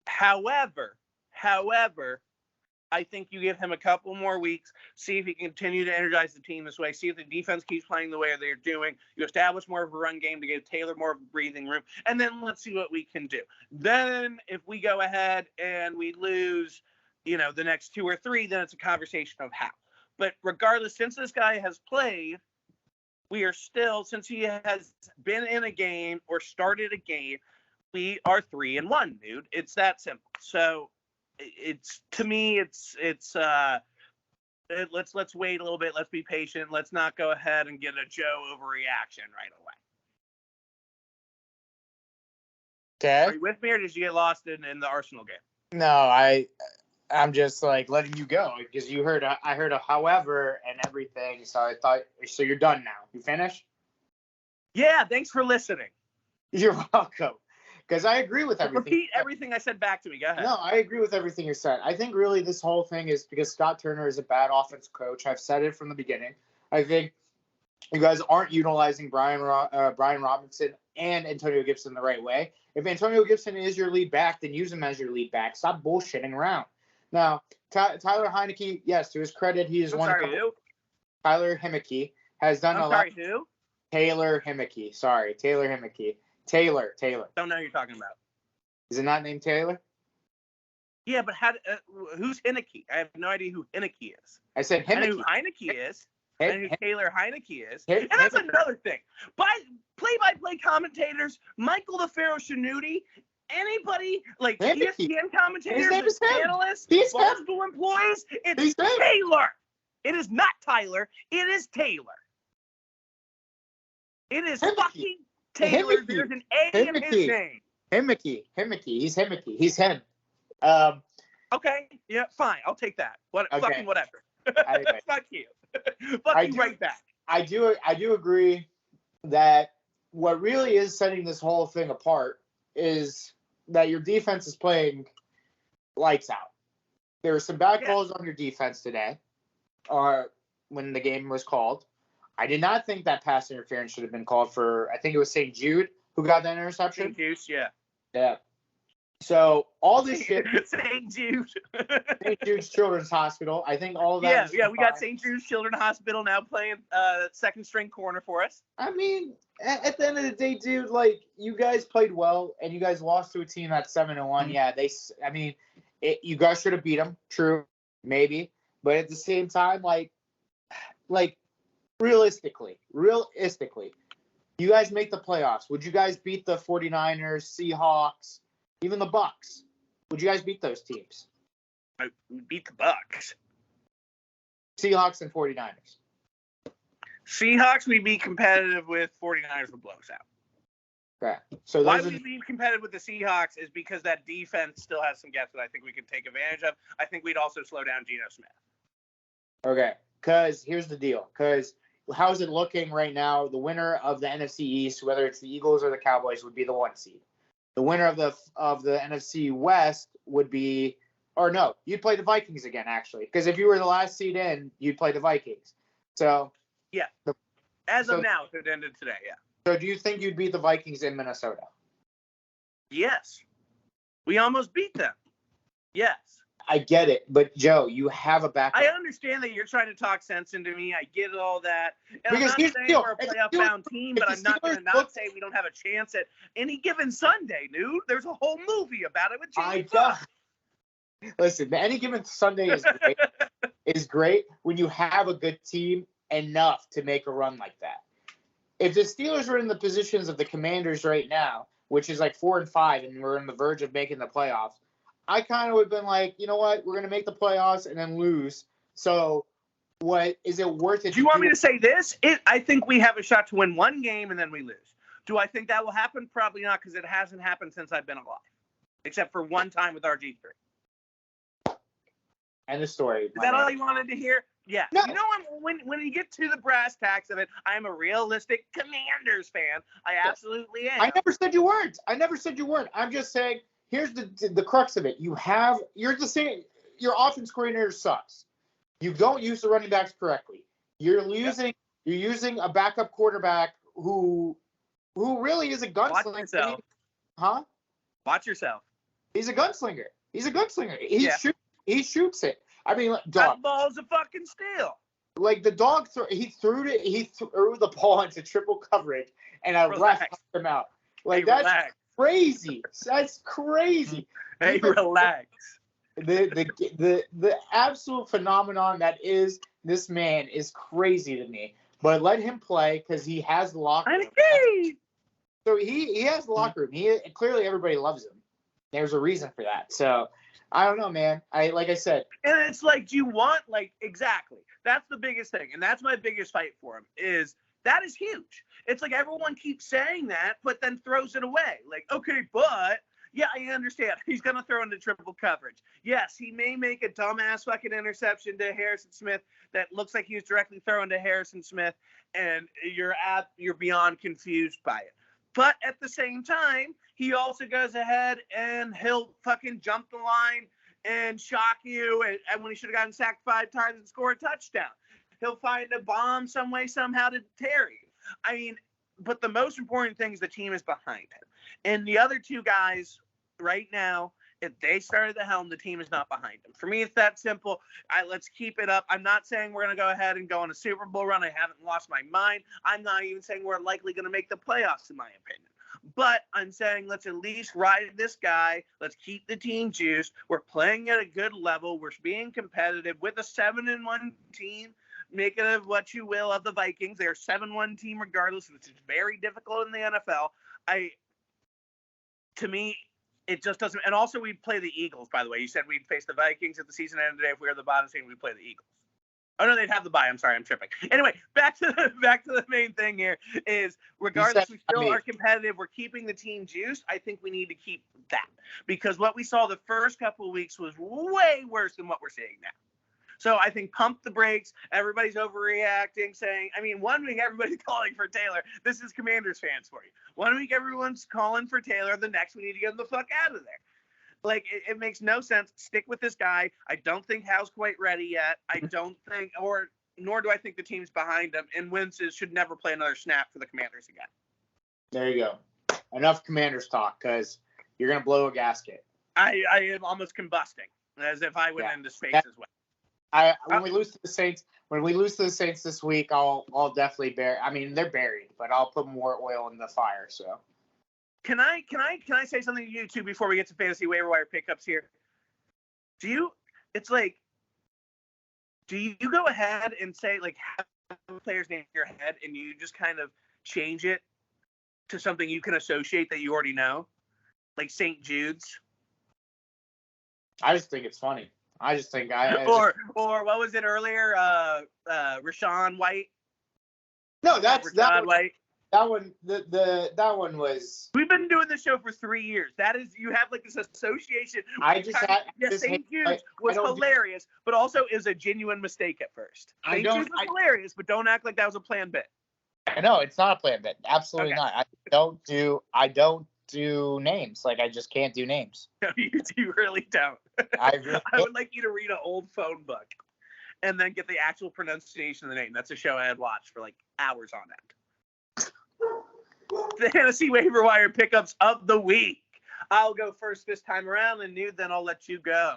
However, I think you give him a couple more weeks, see if he can continue to energize the team this way, see if the defense keeps playing the way they're doing. You establish more of a run game to give Taylor more of a breathing room, and then let's see what we can do. Then if we go ahead and we lose, the next 2 or 3, then it's a conversation of how. But regardless, since this guy has played, we are still, since he has been in a game or started a game, we are 3-1, dude. It's that simple. So it's, to me, let's wait a little bit. Let's be patient. Let's not go ahead and get a Joe overreaction right away. Okay. Are you with me, or did you get lost in the Arsenal game? No, I'm just like letting you go because I heard a however and everything. So I thought, so you're done now. You finished? Yeah. Thanks for listening. You're welcome. Because I agree with everything. Repeat everything I said back to me. Go ahead. No, I agree with everything you said. I think really this whole thing is because Scott Turner is a bad offense coach. I've said it from the beginning. I think you guys aren't utilizing Brian Robinson and Antonio Gibson the right way. If Antonio Gibson is your lead back, then use him as your lead back. Stop bullshitting around. Now, Tyler Heineke, yes, to his credit, he is one. Who? Tyler Heineke has done a lot. Who? Taylor Heineke. Sorry, Taylor Heineke. Taylor. Don't know who you're talking about. Is it not named Taylor? Yeah, but who's Heineke? I have no idea who Heineke is. I said Heineke. I know who Heineke is. I know who Taylor Heineke is. And that's another thing. Play-by-play commentators, Michael the Pharaoh Shanuti, anybody, like ESPN commentators, analysts, Barstool employees, it's Taylor. It is not Tyler. It is Taylor. It is fucking Taylor. There's an A in his name. Heineke. He's Heineke. He's him. Okay. Yeah, fine. I'll take that. Fucking whatever. Fuck you. Fuck you right back. I do agree that what really is setting this whole thing apart is that your defense is playing lights out. There were some bad calls on your defense today, when the game was called. I did not think that pass interference should have been called for. I think it was St. Jude who got that interception. St. Jude, yeah. Yeah. So all this shit. St. Jude. St. Jude's Children's Hospital. I think all of that. Yeah. We got St. Jude's Children's Hospital now playing second string corner for us. I mean, at the end of the day, dude, like you guys played well and you guys lost to a team that's 7-1. Mm-hmm. Yeah, you guys should have beat them. True, maybe, but at the same time, like realistically, you guys make the playoffs. Would you guys beat the 49ers, Seahawks, even the Bucks? Would you guys beat those teams? I beat the Bucks. Seahawks and 49ers. Seahawks, we'd be competitive with. 49ers would blow us out. Okay. So why we'd be competitive with the Seahawks is because that defense still has some gaps that I think we could take advantage of. I think we'd also slow down Geno Smith. Okay. Because here's the deal. Because how's it looking right now? The winner of the NFC East, whether it's the Eagles or the Cowboys, would be the 1 seed. The winner of the NFC West would be, or no, you'd play the Vikings again, actually. Because if you were the last seed in, you'd play the Vikings. So yeah, as of now, at the end of today, yeah. So do you think you'd beat the Vikings in Minnesota? Yes. We almost beat them. Yes. I get it, but Joe, you have a backup. I understand that you're trying to talk sense into me. I get all that. And Because I'm not saying we're a playoff-bound team, but I'm not going to not say we don't have a chance at any given Sunday, dude. There's a whole movie about it with Jamie Foxx. Listen, any given Sunday is great. Is great when you have a good team enough to make a run like that. If the Steelers were in the positions of the Commanders right now, which is like 4-5, and we're on the verge of making the playoffs, I kind of would have been like, you know what, we're going to make the playoffs and then lose. So what is it worth it? Do you want me to say this? I think we have a shot to win one game and then we lose. Do I think that will happen? Probably not, because it hasn't happened since I've been alive, except for one time with RG3. End of story. Is that all you wanted to hear? Yeah. No. You know, when you get to the brass tacks of it, I'm a realistic Commanders fan. I absolutely am. I never said you weren't. I'm just saying, here's the crux of it. You're the same. Your offense coordinator sucks. You don't use the running backs correctly. You're using a backup quarterback who really is a gunslinger. Watch yourself. Huh? Watch yourself. He's a gunslinger. He shoots it. I mean, dog. That ball's a fucking steal. Like the dog, he threw the ball into triple coverage, and a ref knocked him out. Like that's crazy. That's crazy. Hey, relax. The absolute phenomenon that is this man is crazy to me. But let him play because he has the locker room. So he has the locker room. Clearly everybody loves him. There's a reason for that. So I don't know, man. Like I said. And it's like, do you want, like, exactly. That's the biggest thing. And that's my biggest fight for him is that is huge. It's like everyone keeps saying that, but then throws it away. Like, okay, but yeah, I understand. He's going to throw into triple coverage. Yes, he may make a dumbass fucking interception to Harrison Smith that looks like he was directly throwing to Harrison Smith, and you're beyond confused by it. But at the same time, he also goes ahead and he'll fucking jump the line and shock you. And when he should have gotten sacked 5 times and score a touchdown, he'll find a bomb some way, somehow to tear you. I mean, but the most important thing is the team is behind him. And the other two guys right now, if they started the helm, the team is not behind them. For me, it's that simple. Let's keep it up. I'm not saying we're going to go ahead and go on a Super Bowl run. I haven't lost my mind. I'm not even saying we're likely going to make the playoffs, in my opinion. But I'm saying let's at least ride this guy. Let's keep the team juiced. We're playing at a good level. We're being competitive with a 7-1 team. Make it of what you will of the Vikings. They're a 7-1 team regardless, which is very difficult in the NFL. To me, it just doesn't. And also, we play the Eagles, by the way. You said we'd face the Vikings at the season end today. If we were the bottom team, we'd play the Eagles. Oh, no, they'd have the bye. I'm sorry, I'm tripping. Anyway, back to the main thing here is, regardless, we still are competitive. We're keeping the team juiced. I think we need to keep that, because what we saw the first couple of weeks was way worse than what we're seeing now. So I think pump the brakes. Everybody's overreacting, saying, I mean, one week everybody's calling for Taylor. This is Commanders fans for you. One week everyone's calling for Taylor. The next we need to get him the fuck out of there. Like, it makes no sense. Stick with this guy. I don't think Hal's quite ready yet. I don't think, nor do I think the team's behind him. And Wentz should never play another snap for the Commanders again. There you go. Enough Commanders talk, because you're going to blow a gasket. I am almost combusting, as if I went into space as well. When we lose to the Saints this week, I'll definitely I mean, they're buried, but I'll put more oil in the fire. So, can I say something to you too before we get to fantasy waiver wire pickups here? Do you go ahead and say, like, have a player's name in your head and you just kind of change it to something you can associate that you already know, like St. Jude's? I just think it's funny. I just think or what was it earlier? Rashawn White. No, that's Rashawn that White. That one. That one was. We've been doing this show for 3 years. That is, you have like this association. St. Jude's was hilarious, but also is a genuine mistake at first. St. Jude's was hilarious, but don't act like that was a planned bit. No, it's not a planned bit. Absolutely not. I don't do names. Like, I just can't do names. No, you really don't. I would like you to read an old phone book and then get the actual pronunciation of the name. That's a show I had watched for like hours on end. The fantasy waiver wire pickups of the week. I'll go first this time around, and then I'll let you go.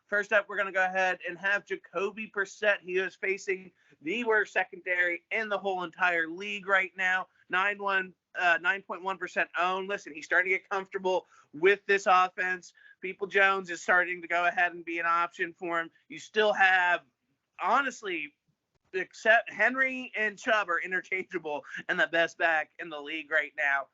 First up, we're going to go ahead and have Jacoby Brissett. He is facing the worst secondary in the whole entire league right now. 9.1% owned. Listen, he's starting to get comfortable with this offense. People Jones is starting to go ahead and be an option for him. You still have, honestly, except Henry and Chubb are interchangeable and the best back in the league right now.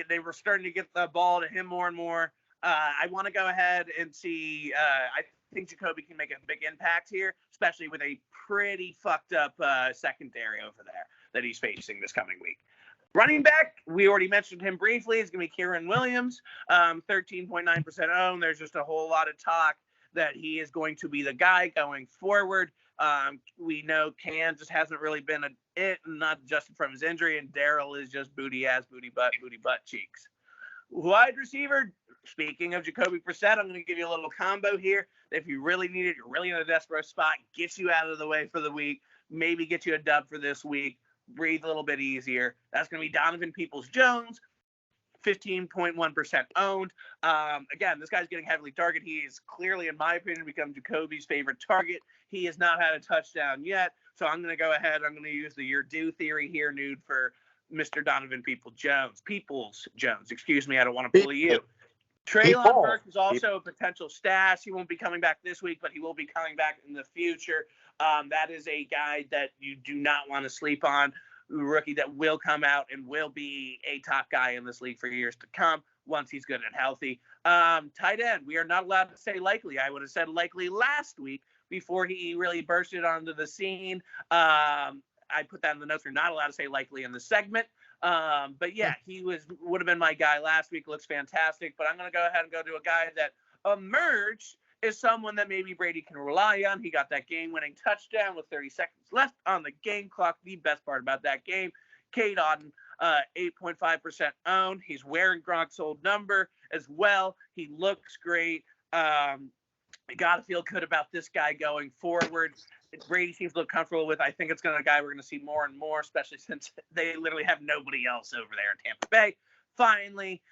They were starting to get the ball to him more and more. I want to go ahead and see. I think Jacoby can make a big impact here, especially with a pretty fucked up secondary over there that he's facing this coming week. Running back, we already mentioned him briefly. It's going to be Kieran Williams, 13.9% owned. There's just a whole lot of talk that he is going to be the guy going forward. We know Cam just hasn't really been not adjusted from his injury, and Darrell is just booty butt cheeks. Wide receiver, speaking of Jacoby Brissett, I'm going to give you a little combo here. If you really need it, you're really in a desperate spot, get you out of the way for the week, maybe get you a dub for this week, breathe a little bit easier. That's going to be Donovan Peoples-Jones, 15.1% owned. Again, this guy's getting heavily targeted. He is clearly, in my opinion, become Jacoby's favorite target. He has not had a touchdown yet, so I'm going to go ahead. I'm going to use the "you're due" theory here, Nude, for Mr. Donovan Peoples-Jones. Excuse me, I don't want to bully you. Treylon Burks is also a potential stash. He won't be coming back this week, but he will be coming back in the future. That is a guy that you do not want to sleep on. Rookie that will come out and will be a top guy in this league for years to come once he's good and healthy. Tight end, we are not allowed to say likely. I would have said likely last week before he really bursted onto the scene. I put that in the notes. We're not allowed to say likely in the segment. But yeah, he would have been my guy last week. Looks fantastic. But I'm going to go ahead and go to a guy that emerged as someone that maybe Brady can rely on. He got that game-winning touchdown with 30 seconds left on the game clock. The best part about that game, Cade Otton, 8.5% owned. He's wearing Gronk's old number as well. He looks great. I got to feel good about this guy going forward. Brady seems to look comfortable with. I think it's going to be a guy we're going to see more and more, especially since they literally have nobody else over there in Tampa Bay. Finally,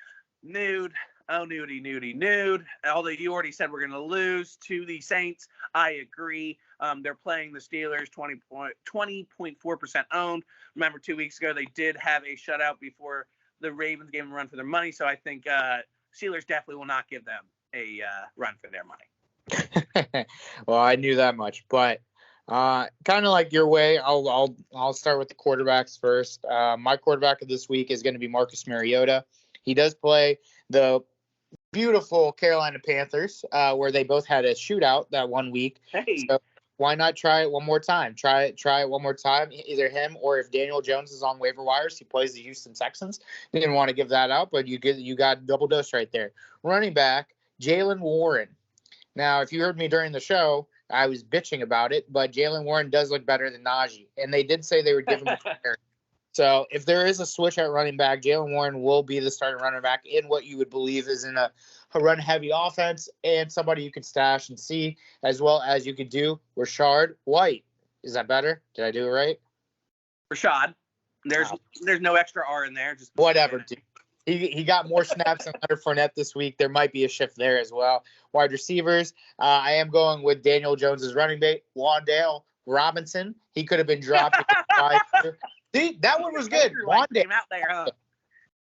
Nude. Oh, Nude. Although you already said we're going to lose to the Saints, I agree. They're playing the Steelers, 20.4% owned. Remember, 2 weeks ago, they did have a shutout before the Ravens gave them a run for their money. So I think Steelers definitely will not give them a run for their money. Well, I knew that much, but kind of like your way, I'll start with the quarterbacks first. My quarterback of this week is going to be Marcus Mariota. He does play the beautiful Carolina Panthers, where they both had a shootout that 1 week. Hey. So why not try it one more time? Try it one more time. Either him or if Daniel Jones is on waiver wires, he plays the Houston Texans. You didn't want to give that out, but you got double dose right there. Running back, Jaylen Warren. Now, if you heard me during the show, I was bitching about it, but Jaylen Warren does look better than Najee, and they did say they would give him a player. So if there is a switch at running back, Jaylen Warren will be the starting running back in what you would believe is in a run-heavy offense and somebody you could stash and see, as well as you could do Rachaad White. Is that better? Did I do it right? Rashad. There's no extra R in there. Just whatever, dude. He got more snaps than Leonard Fournette this week. There might be a shift there as well. Wide receivers, I am going with Daniel Jones's running mate, Wan'Dale Robinson. He could have been dropped. See, that one was good. Wan'Dale out there, huh?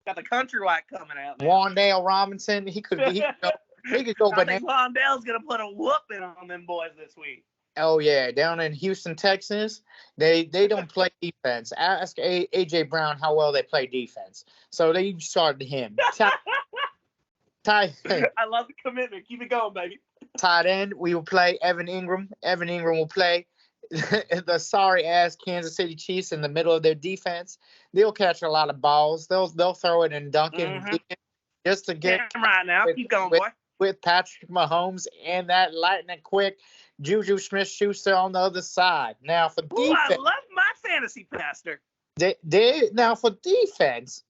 Got the country white coming out there. Wan'Dale Robinson. He could go I think Wan'Dale's gonna put a whooping on them boys this week. Oh yeah, down in Houston, Texas, they don't play defense. Ask AJ Brown how well they play defense. So they started him. I love the commitment. Keep it going, baby. Tight end, we will play Evan Ingram. Evan Ingram will play the sorry-ass Kansas City Chiefs in the middle of their defense. They'll catch a lot of balls. They'll throw it and dunk it and just to get right now. Keep going, boy. With Patrick Mahomes and that lightning quick Juju Smith-Schuster on the other side. Now for defense, I love my fantasy pastor. Now for defense,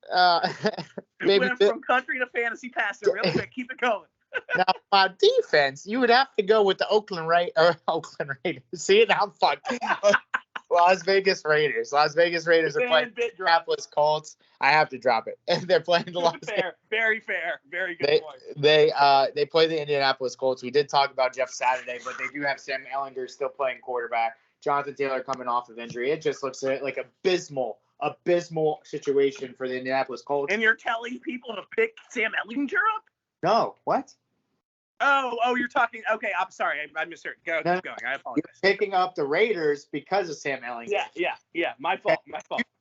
we went from country to fantasy pastor real quick. Keep it going. Now, my defense, you would have to go with the Oakland Raiders. See it? I'm fucked. Las Vegas Raiders. Las Vegas Raiders are playing the Indianapolis Colts. I have to drop it. They're playing the Las Vegas. Very fair. Very good point. They play the Indianapolis Colts. We did talk about Jeff Saturday, but they do have Sam Ehlinger still playing quarterback. Jonathan Taylor coming off of injury. It just looks like abysmal situation for the Indianapolis Colts. And you're telling people to pick Sam Ehlinger up? No, what? Oh, you're talking. Okay, I'm sorry. I misheard. Keep going. I apologize. You're picking up the Raiders because of Sam Ehlinger. Yeah. My fault.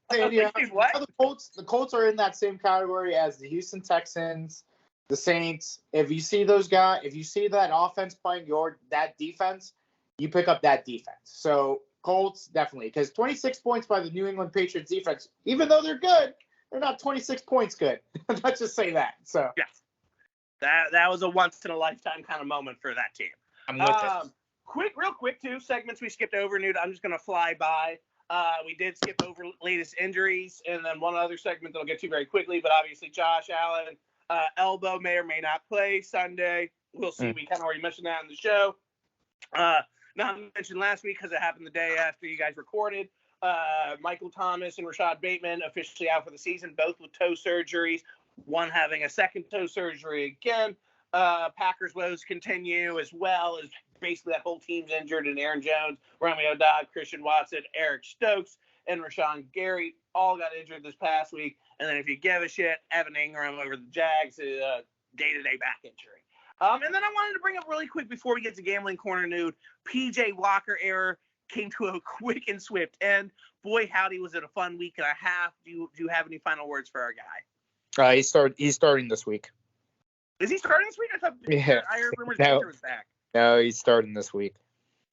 The Colts are in that same category as the Houston Texans, the Saints. If you see those guys, if you see that offense playing that defense, you pick up that defense. So Colts definitely, because 26 points by the New England Patriots defense, even though they're good, they're not 26 points good. Let's just say that. So yes. That was a once in a lifetime kind of moment for that team. I'm with it. Real quick, 2 segments we skipped over, Newt. I'm just gonna fly by. We did skip over latest injuries, and then one other segment that I'll get to very quickly. But obviously, Josh Allen elbow may or may not play Sunday. We'll see. We kind of already mentioned that in the show. Not mentioned last week because it happened the day after you guys recorded. Michael Thomas and Rashad Bateman officially out for the season, both with toe surgeries. One having a second toe surgery again. Packers woes continue, as well as basically that whole team's injured, and Aaron Jones, Romeo Doubs, Christian Watson, Eric Stokes, and Rashawn Gary all got injured this past week. And then if you give a shit, Evan Ingram over the Jags, day-to-day back injury. And then I wanted to bring up really quick before we get to Gambling Corner Nude, PJ Walker error came to a quick and swift end. Boy, howdy, was it a fun week and a half. Do you have any final words for our guy? He's starting this week. Is he starting this week? I heard rumors Baker was back. No, he's starting this week.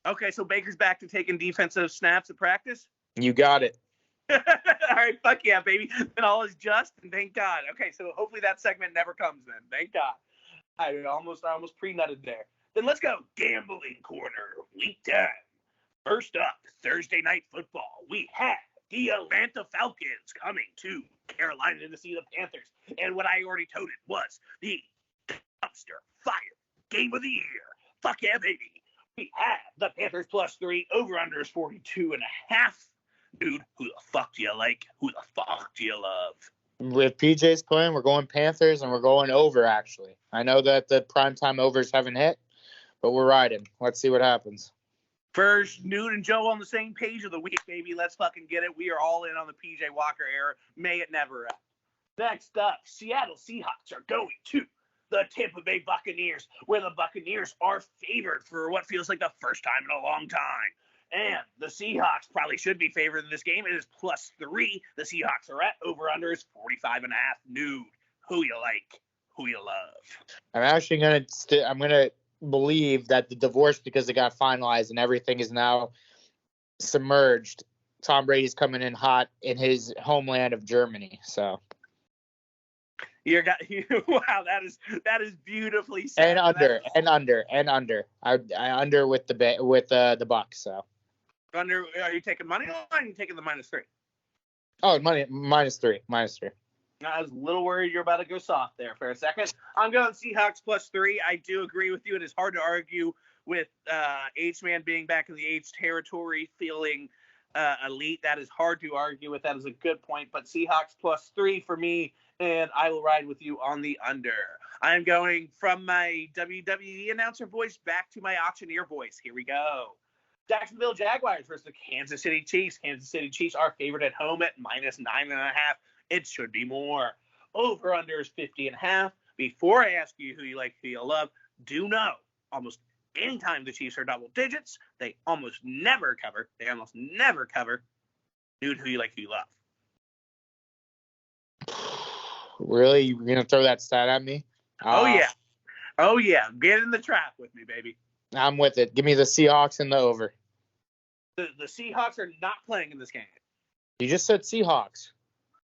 Okay, so Baker's back to taking defensive snaps at practice? You got it. All right, fuck yeah, baby. Then all is just, and thank God. Okay, so hopefully that segment never comes then. Thank God. I almost pre-nutted there. Then let's go. Gambling Corner, week 10. First up, Thursday Night Football. We have the Atlanta Falcons coming to Carolina to see the Panthers. And what I already told it was the dumpster fire game of the year. Fuck yeah, baby. We have the Panthers +3. Over-under is 42.5. Dude, who the fuck do you like? Who the fuck do you love? With PJ's playing, we're going Panthers, and we're going over, actually. I know that the primetime overs haven't hit, but we're riding. Let's see what happens. First, Nude and Joe on the same page of the week, baby. Let's fucking get it. We are all in on the PJ Walker era. May it never end. Next up, Seattle Seahawks are going to the Tampa Bay Buccaneers, where the Buccaneers are favored for what feels like the first time in a long time. And the Seahawks probably should be favored in this game. It is +3. The Seahawks are at. Over-under is 45.5. Nude. Who you like? Who you love? I'm actually gonna believe that the divorce, because it got finalized and everything is now submerged, Tom Brady's coming in hot in his homeland of Germany. So. Wow, that is beautifully said. And under. I under with the Bucks. So. Under, are you taking money line? Or are you taking the -3? Oh, -3. I was a little worried you're about to go soft there for a second. I'm going Seahawks +3. I do agree with you. It is hard to argue with H-Man being back in the H territory, feeling elite. That is hard to argue with. That is a good point. But Seahawks +3 for me, and I will ride with you on the under. I'm going from my WWE announcer voice back to my auctioneer voice. Here we go. Jacksonville Jaguars versus the Kansas City Chiefs. Kansas City Chiefs are favored at home at -9.5. It should be more. Over-under is 50.5. Before I ask you who you like, who you love, do know almost anytime the Chiefs are double digits, they almost never cover. Dude, who you like, who you love. Really? You're going to throw that stat at me? Oh, yeah. Get in the trap with me, baby. I'm with it. Give me the Seahawks and the over. The Seahawks are not playing in this game. You just said Seahawks.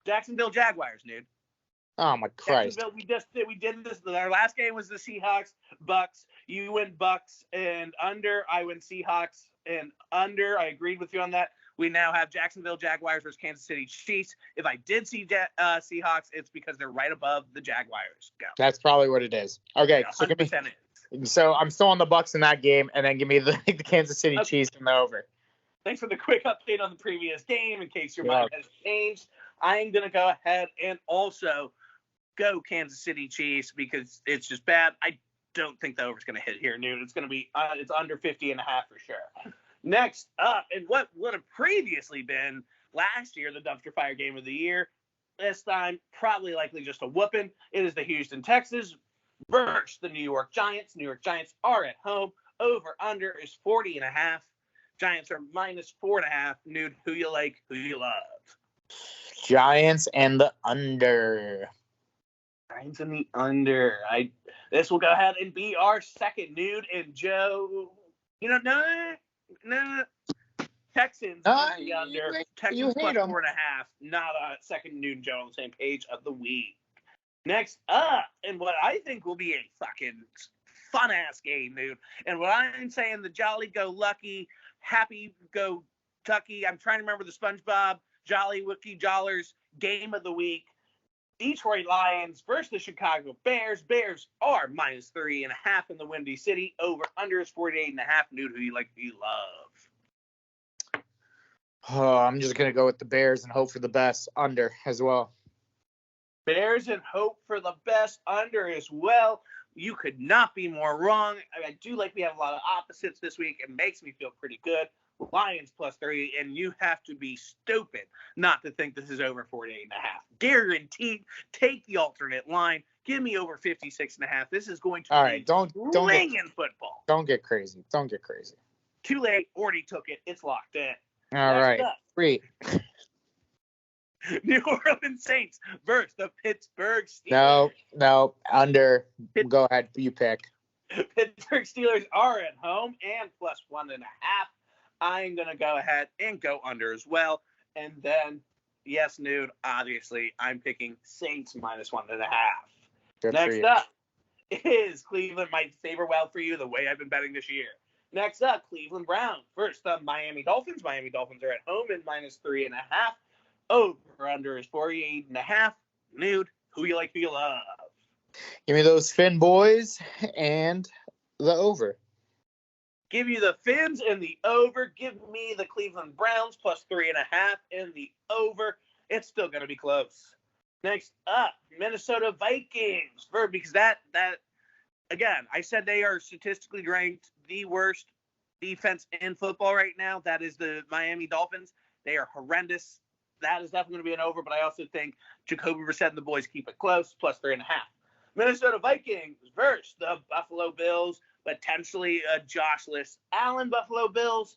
Jacksonville Jaguars, dude. Oh my Christ! We did this. Our last game was the Seahawks Bucks. You went Bucks and under. I went Seahawks and under. I agreed with you on that. We now have Jacksonville Jaguars versus Kansas City Chiefs. If I did see Seahawks, it's because they're right above the Jaguars. Go. That's probably what it is. Okay, so give me. So I'm still on the Bucks in that game, and then give me the Kansas City Chiefs and the over. Thanks for the quick update on the previous game in case your Yeah. mind has changed. I'm going to go ahead and also go Kansas City Chiefs because it's just bad. I don't think the over's going to hit here, Noon. It's going to be it's under 50.5 for sure. Next up, and what would have previously been last year the dumpster fire game of the year, this time probably likely just a whooping. It is the Houston Texans versus the New York Giants. New York Giants are at home. Over under is 40.5. Giants are minus 4.5. Nude, who you like, who you love? Giants and the under. Giants and the under. This will go ahead and be our second, Nude, and Joe. No. Texans and the under. Texans plus 4.5. Not a second, Nude and Joe on the same page of the week. Next up, and what I think will be a fucking fun-ass game, dude. And what I'm saying, the jolly-go-lucky, happy-go-tucky, I'm trying to remember the SpongeBob, Jolly-Wookie Jollers game of the week. Detroit Lions versus the Chicago Bears. Bears are minus 3.5 in the Windy City. Over under is 48.5. Dude, who you like, who you love? Oh, I'm just going to go with the Bears and hope for the best under as well. Bears and hope for the best under as well. You could not be more wrong. I do like we have a lot of opposites this week. It makes me feel pretty good. Lions plus 3, and you have to be stupid not to think this is over 48.5. Guaranteed. Take the alternate line. Give me over 56.5. This is going to be don't in football. Don't get crazy. Don't get crazy. Too late. Already took it. It's locked in. All right. Free. New Orleans Saints versus the Pittsburgh Steelers. No. Under. Go ahead. You pick. Pittsburgh Steelers are at home and plus 1.5. I'm going to go ahead and go under as well. And then, yes, Nude, obviously, I'm picking Saints minus 1.5. Next up is Cleveland. Might favor well for you the way I've been betting this year. Next up, Cleveland Browns versus the Miami Dolphins. Miami Dolphins are at home in minus 3.5. Over under is 48.5. Nude, who you like, who you love? Give me those Finn boys and the over. Give you the Fins and the over. Give me the Cleveland Browns plus 3.5 in the over. It's still going to be close. Next up, Minnesota Vikings. Because that again, I said they are statistically ranked the worst defense in football right now. That is the Miami Dolphins. They are horrendous. That is definitely going to be an over, but I also think Jacoby Brissett and the boys keep it close, plus 3.5. Minnesota Vikings versus the Buffalo Bills, potentially a Joshless Allen Buffalo Bills.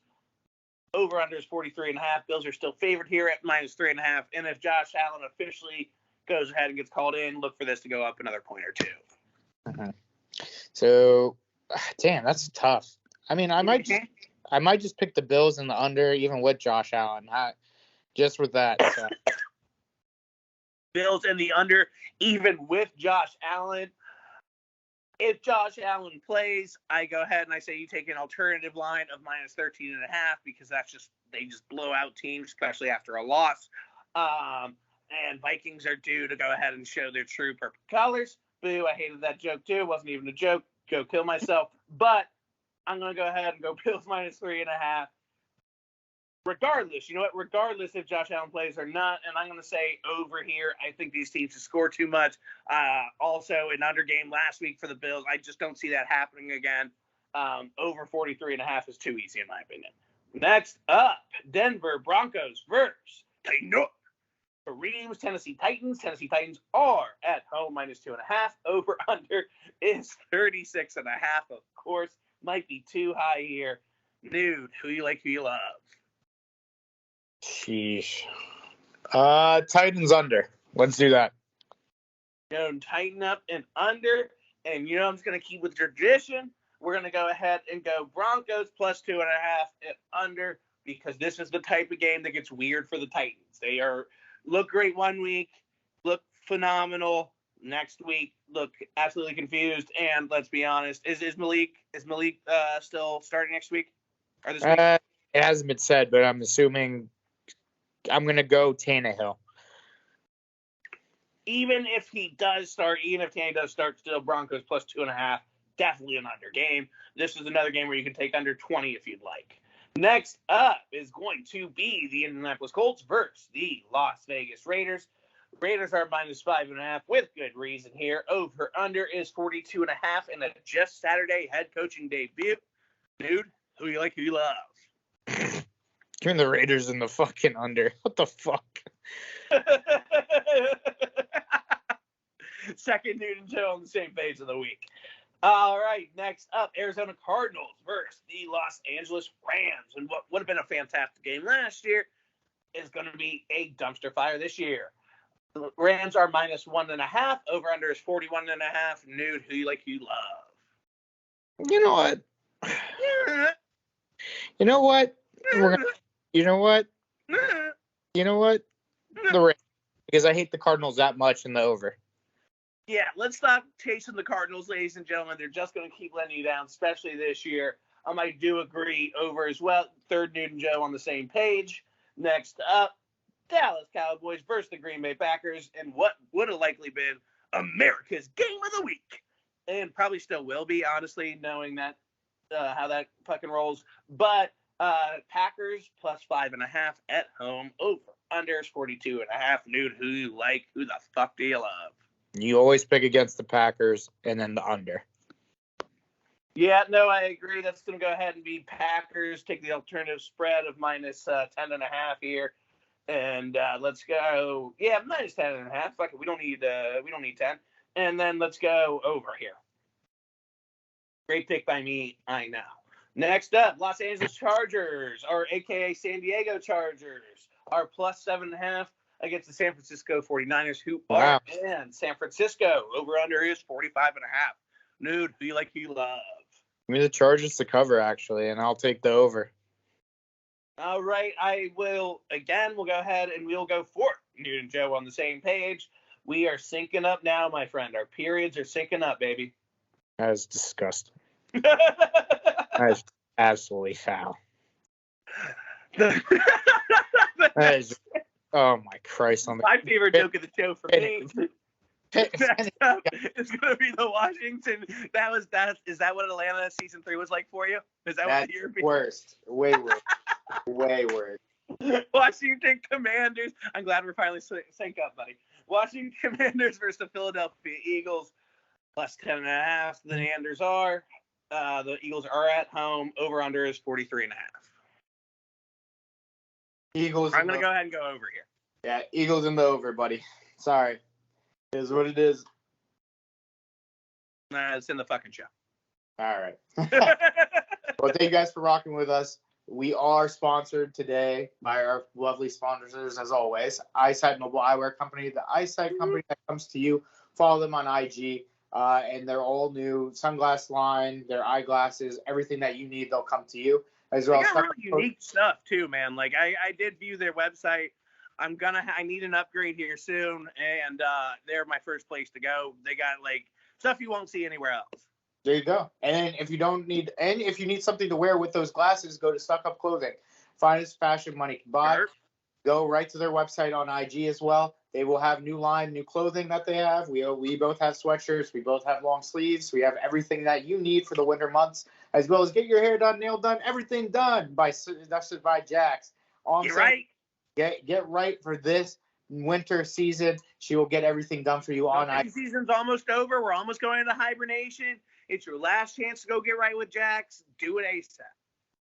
Over under is 43.5. Bills are still favored here at minus 3.5. And if Josh Allen officially goes ahead and gets called in, look for this to go up another point or two. Mm-hmm. So, damn, that's tough. I mean, I might just pick the Bills in the under, even with Josh Allen. Just with that. So. Bills in the under, even with Josh Allen. If Josh Allen plays, I go ahead and I say you take an alternative line of minus 13.5 because they just blow out teams, especially after a loss. And Vikings are due to go ahead and show their true purple colors. Boo, I hated that joke too. It wasn't even a joke. Go kill myself. But I'm going to go ahead and go Bills minus 3.5. Regardless, you know what? Regardless if Josh Allen plays or not, and I'm going to say over here, I think these teams just score too much. Also, an under game last week for the Bills. I just don't see that happening again. Over 43.5 is too easy in my opinion. Next up, Denver Broncos versus Kareem's Tennessee Titans. Tennessee Titans are at home minus 2.5. Over under is 36.5. Of course, might be too high here. Nude, who you like, who you love? Sheesh. Titans under. Let's do that. Go tighten up and under. And I'm just going to keep with tradition. We're going to go ahead and go Broncos plus 2.5 and under because this is the type of game that gets weird for the Titans. They look great one week, look phenomenal next week, look absolutely confused. And let's be honest, is Malik still starting next week or this week? It hasn't been said, but I'm assuming I'm going to go Tannehill. Even if Tanny does start, still Broncos plus 2.5, definitely an under game. This is another game where you can take under 20 if you'd like. Next up is going to be the Indianapolis Colts versus the Las Vegas Raiders. Raiders are -5.5 with good reason here. Over under is 42.5 in a just Saturday head coaching debut. Dude, who you like, who you love? Give me the Raiders in the fucking under. What the fuck? Second Dude and Joe on the same page of the week. All right, next up, Arizona Cardinals versus the Los Angeles Rams. And what would have been a fantastic game last year is going to be a dumpster fire this year. The Rams are -1.5. Over under is 41.5. Nude, who you like, who you love? You know what? You know what? You know what? You know what? The Rams, because I hate the Cardinals that much in the over. Yeah, let's stop chasing the Cardinals, ladies and gentlemen. They're just going to keep letting you down, especially this year. I do agree over as well. Third Nude and Joe on the same page. Next up, Dallas Cowboys versus the Green Bay Packers, and what would have likely been America's game of the week, and probably still will be, honestly, knowing that how that fucking rolls. But Packers +5.5 at home. Over under is 42.5. Nude, who you like? Who the fuck do you love? You always pick against the Packers and then the under. Yeah, no, I agree. That's going to go ahead and be Packers. Take the alternative spread of -10.5 here. And let's go. Yeah, -10.5. Fuck it. We don't need 10. And then let's go over here. Great pick by me, I know. Next up, Los Angeles Chargers, or AKA San Diego Chargers, are +7.5 against the San Francisco 49ers, who are in San Francisco. Over under is 45.5. Nude, who you like, who you love? Give me the Chargers to cover, actually, and I'll take the over. All right, we'll go ahead and we'll go for Nude and Joe on the same page. We are syncing up now, my friend. Our periods are syncing up, baby. That is disgusting. That is absolutely foul. That is, oh my Christ! My favorite joke of the show for me. Next up is going to be the Washington. Is that what Atlanta season 3 was like for you? Is that what the year? Worst? Way worse. Way worse. Washington Commanders. I'm glad we're finally sync up, buddy. Washington Commanders versus the Philadelphia Eagles. +10.5. The Anders are. The Eagles are at home. Over under is 43.5. Eagles. I'm going to go ahead and go over here. Yeah, Eagles in the over, buddy. Sorry. It is what it is. It's in the fucking show. All right. Well, thank you guys for rocking with us. We are sponsored today by our lovely sponsors, as always. Eyesight Mobile Eyewear Company, the eyesight company that comes to you. Follow them on IG, and their all new sunglass line, their eyeglasses, everything that you need, they'll come to you. As well, they got really unique stuff too, man. Like I did view their website. I need an upgrade here soon, and they're my first place to go. They got like stuff you won't see anywhere else. There you go. And if you need something to wear with those glasses, go to Stuck Up Clothing. Finest fashion money can buy. Sure. Go right to their website on IG as well. They will have new clothing that they have. We both have sweatshirts. We both have long sleeves. We have everything that you need for the winter months, as well as get your hair done, nail done, everything done by Jax. You're right. Get right for this winter season. She will get everything done for you on IG. Season's almost over. We're almost going into hibernation. It's your last chance to go get right with Jax. Do it ASAP.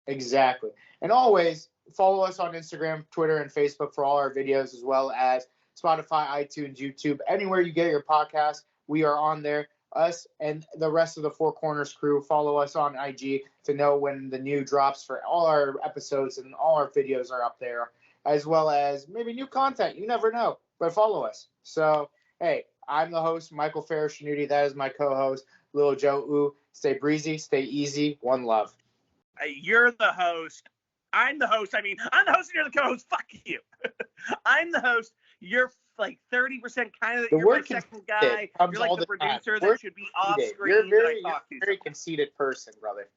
Exactly. And always follow us on Instagram, Twitter, and Facebook for all our videos, as well as Spotify, iTunes, YouTube, anywhere you get your podcast. We are on there. Us and the rest of the Four Corners crew follow us on IG to know when the new drops for all our episodes, and all our videos are up there, as well as maybe new content. You never know, but follow us. So, hey, I'm the host, Michael Farrah-Shanuti. That is my co-host, Lil Joe Ooh. Stay breezy, stay easy. One love. You're the host. I'm the host. I'm the host and you're the co-host. Fuck you. I'm the host. You're like 30% kind of you're my second guy. You're like the producer that should be off screen. You're a very conceited person, brother.